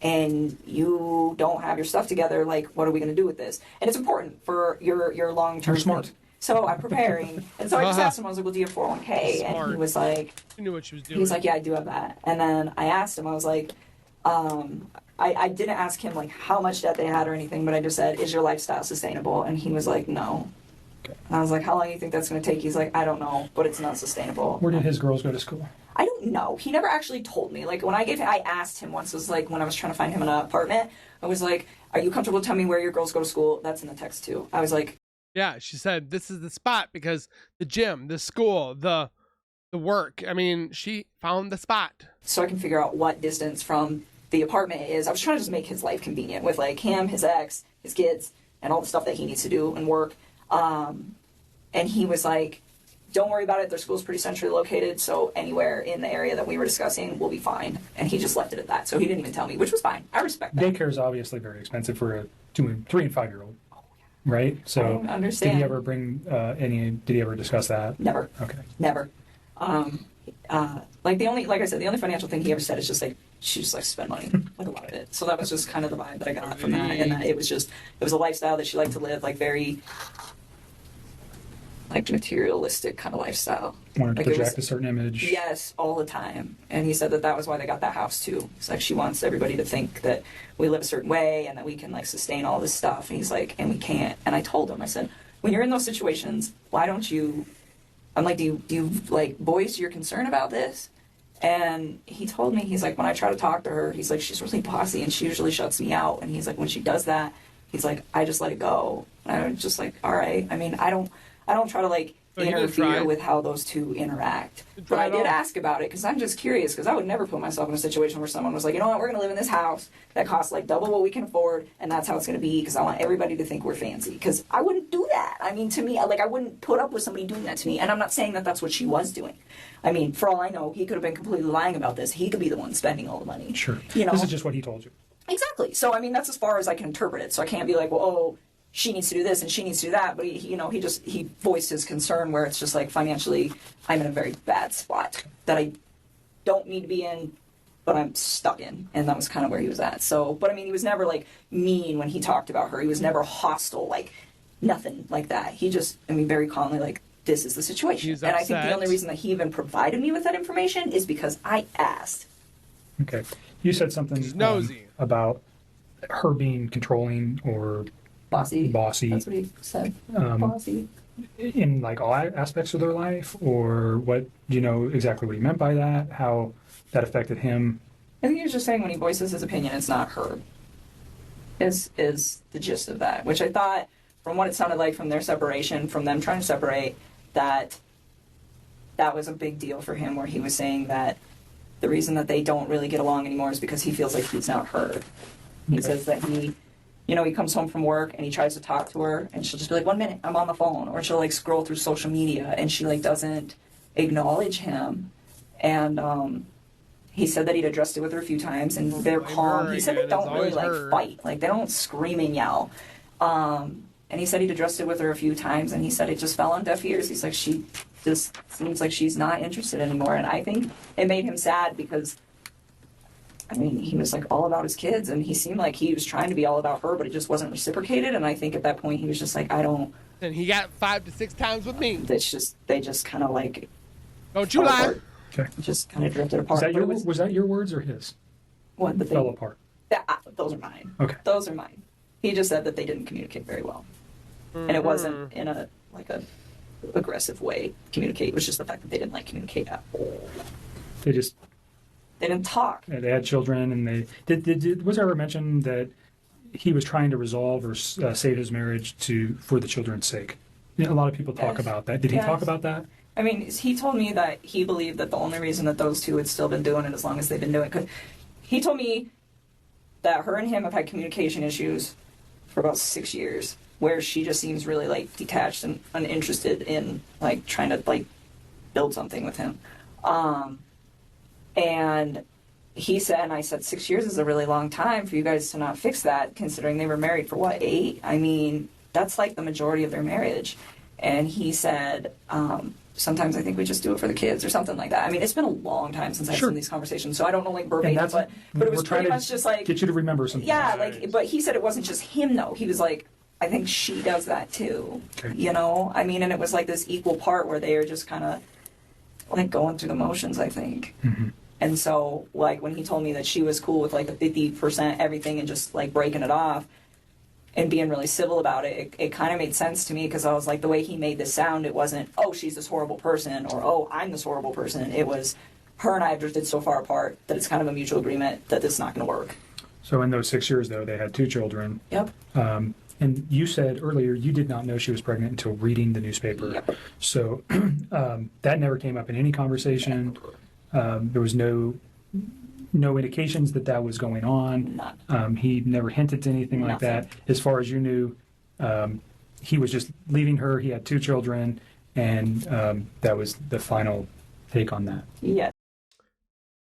and you don't have your stuff together, like, what are we going to do with this? And it's important for your long-term You're smart. thing. So I'm preparing. And so I just asked him, I was like, well, do you have 401k? And Smart. he was like, She knew what she was doing. he was like, yeah, I do have that. And then I asked him, I was like, I didn't ask him like how much debt they had or anything, but I just said, is your lifestyle sustainable? And he was like, no. Okay. And I was like, how long do you think that's going to take? He's like, I don't know, but it's not sustainable. Where did his girls go to school? I don't know. He never actually told me. Like when I asked him once, it was like when I was trying to find him an apartment, I was like, are you comfortable telling me where your girls go to school? That's in the text too. I was like, Yeah, she said this is the spot because the gym, the school, the work. I mean, she found the spot. so I can figure out what distance from the apartment it is. I was trying to just make his life convenient with like him, his ex, his kids, and all the stuff that he needs to do and work. And he was like, don't worry about it. Their school's pretty centrally located, so anywhere in the area that we were discussing will be fine. And he just left it at that. So he didn't even tell me, which was fine. I respect that. Daycare is obviously very expensive for a 3 and 5 year old, right? So I understand. did he ever bring did he ever discuss that? Never. Okay. Never. Like I said, the only financial thing he ever said is just like, she just likes to spend money, like a lot of it. So that was just kind of the vibe that I got from that. And that it was a lifestyle that she liked to live, like very, like materialistic kind of lifestyle. Wanted to Like, it project was- a certain image. Yes, all the time. And he said that was why they got that house too. It's like she wants everybody to think that we live a certain way and that we can like sustain all this stuff. And he's like, and we can't. And I told him, I said, when you're in those situations, why don't you? I'm like, do you like voice your concern about this? And he told me, he's like, when I try to talk to her, he's like, she's really bossy and she usually shuts me out. And he's like, when she does that, he's like, I just let it go. And I was just like, all right. I mean, I don't try to like So you're gonna try? interfere with how those two interact. But I did ask about it because I'm just curious, because I would never put myself in a situation where someone was like, you know what, we're going to live in this house that costs like double what we can afford, and that's how it's going to be because I want everybody to think we're fancy. Because I wouldn't do that. I mean, to me, like, I wouldn't put up with somebody doing that to me. And I'm not saying that that's what she was doing. I mean, for all I know, he could have been completely lying about this. He could be the one spending all the money. Sure. You know? This is just what he told you. Exactly. So, I mean, that's as far as I can interpret it. So I can't be like, well, oh, she needs to do this and she needs to do that. But he voiced his concern where it's just like, financially, I'm in a very bad spot that I don't need to be in, but I'm stuck in. And that was kind of where he was at. So, but I mean, he was never like mean when he talked about her. He was never hostile, like nothing like that. He just, I mean, very calmly, like, this is the situation. He's And I think the upset. only reason that he even provided me with that information is because I asked. Okay. You said something He's nosy. about her being controlling or Bossy. bossy That's what he said. Bossy. in like all aspects of their life, or what, do you know exactly what he meant by that? How that affected him? I think he was just saying when he voices his opinion, it's not heard. Is the gist of that, which I thought, from what it sounded like from their separation, from them trying to separate, that was a big deal for him, where he was saying that the reason that they don't really get along anymore is because he feels like he's not heard. He says that he comes home from work and he tries to talk to her and she'll just be like, 1 minute, I'm on the phone. Or she'll like scroll through social media and she like doesn't acknowledge him. And he said that he'd addressed it with her a few times and they're calm. He said they don't really like fight. Like they don't scream and yell. And he said he'd addressed it with her a few times and he said it just fell on deaf ears. He's like, she just seems like she's not interested anymore. And I think it made him sad because, I mean, he was like all about his kids and he seemed like he was trying to be all about her, but it just wasn't reciprocated. And I think at that point he was just like, And he got 5 to 6 times with me. they just kind of like Don't you fell lie. apart. Okay. Just kind of drifted apart. Was that, But your, it was, was that your words or his? what, that Fell they, apart. those are mine. Okay. Those are mine. He just said that they didn't communicate very well. And it wasn't in a aggressive way communicate. It was just the fact that they didn't communicate at all. They just They didn't talk. they had children, and they was there ever mention that he was trying to resolve or save his marriage for the children's sake? A lot of people talk Yes. about that. Did he Yes. talk about that? I mean, he told me that he believed that the only reason that those two had still been doing it as long as they've been doing it, 'cause he told me that her and him have had communication issues for about 6 years, where she just seems really detached and uninterested in trying to build something with him. And he said, and I said, 6 years is a really long time for you guys to not fix that, considering they were married for 8? I mean, that's the majority of their marriage. And he said, sometimes I think we just do it for the kids or something like that. I mean, it's been a long time since I've Sure. seen these conversations, so I don't know verbatim, And that's but it was we're trying pretty to much just get you to remember something. yeah, but he said it wasn't just him though. He was I think she does that too. Okay. You know? I mean, and it was this equal part where they are just kind of going through the motions, I think. Mm-hmm. And so when he told me that she was cool with the 50% everything and just breaking it off and being really civil about it, it kind of made sense to me, because I was the way he made this sound, it wasn't, oh, she's this horrible person, or oh, I'm this horrible person. It was, her and I have drifted so far apart that it's kind of a mutual agreement that this is not going to work. So in those 6 years, though, they had 2 children. Yep. And you said earlier you did not know she was pregnant until reading the newspaper. Yep. So that never came up in any conversation. There was no indications that was going on. None. He never hinted to anything like that. As far as you knew, he was just leaving her. He had 2 children, and that was the final take on that. Yeah.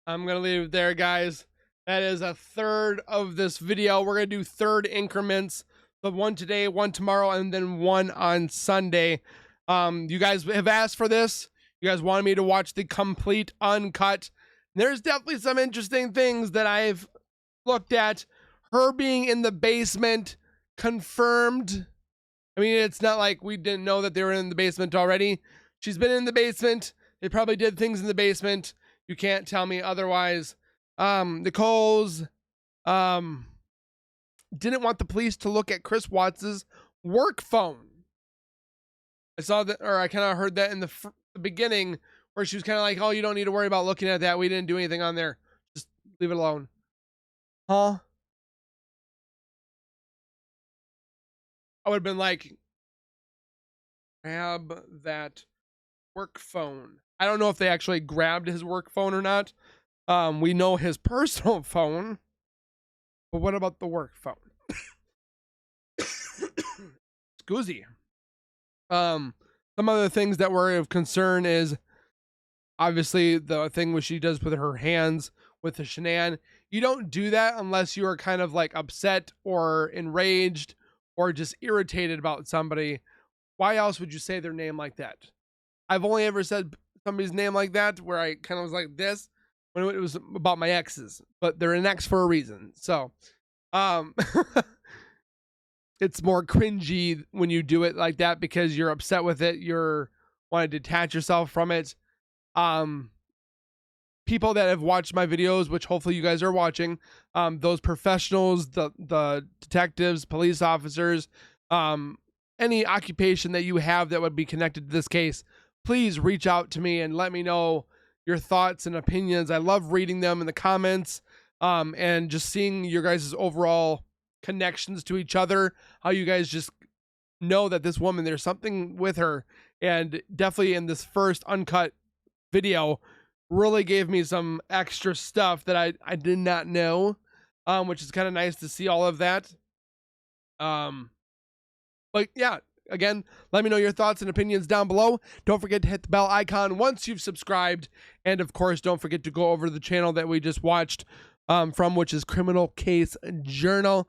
I'm going to leave it there, guys. That is a third of this video. We're going to do third increments. The one today, one tomorrow, and then one on Sunday. You guys have asked for this. You guys wanted me to watch the complete uncut. There's definitely some interesting things that I've looked at. Her being in the basement, confirmed. I mean, it's not like we didn't know that they were in the basement already. She's been in the basement. They probably did things in the basement. You can't tell me otherwise. Nichols didn't want the police to look at Chris Watts's work phone. I saw that, or I kind of heard that in the beginning, where she was kind of oh, you don't need to worry about looking at that. We didn't do anything on there. Just leave it alone. Huh? I would have been grab that work phone. I don't know if they actually grabbed his work phone or not. We know his personal phone, but what about the work phone? Scoozy. Some other things that were of concern is obviously the thing which she does with her hands with the shenan. You don't do that unless you are kind of upset or enraged or just irritated about somebody. Why else would you say their name like that? I've only ever said somebody's name like that where I kind of was like this when it was about my exes, but they're an ex for a reason. So, it's more cringy when you do it like that because you're upset with it. You're want to detach yourself from it. People that have watched my videos, which hopefully you guys are watching, those professionals, the detectives, police officers, any occupation that you have that would be connected to this case, please reach out to me and let me know your thoughts and opinions. I love reading them in the comments, and just seeing your guys' overall connections to each other, how you guys just know that this woman, there's something with her. And definitely in this first uncut video really gave me some extra stuff that I did not know, which is kind of nice to see all of that. But yeah, again, let me know your thoughts and opinions down below. Don't forget to hit the bell icon once you've subscribed. And of course, don't forget to go over to the channel that we just watched from, which is Criminal Case Journal.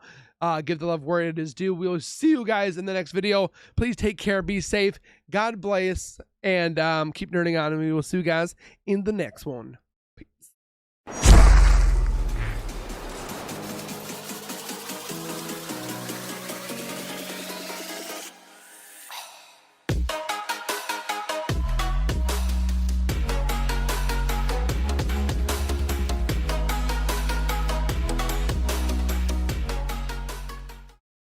Give the love where it is due. We'll see you guys in the next video. Please take care, be safe, God bless, and keep nerding on, and we will see you guys in the next one.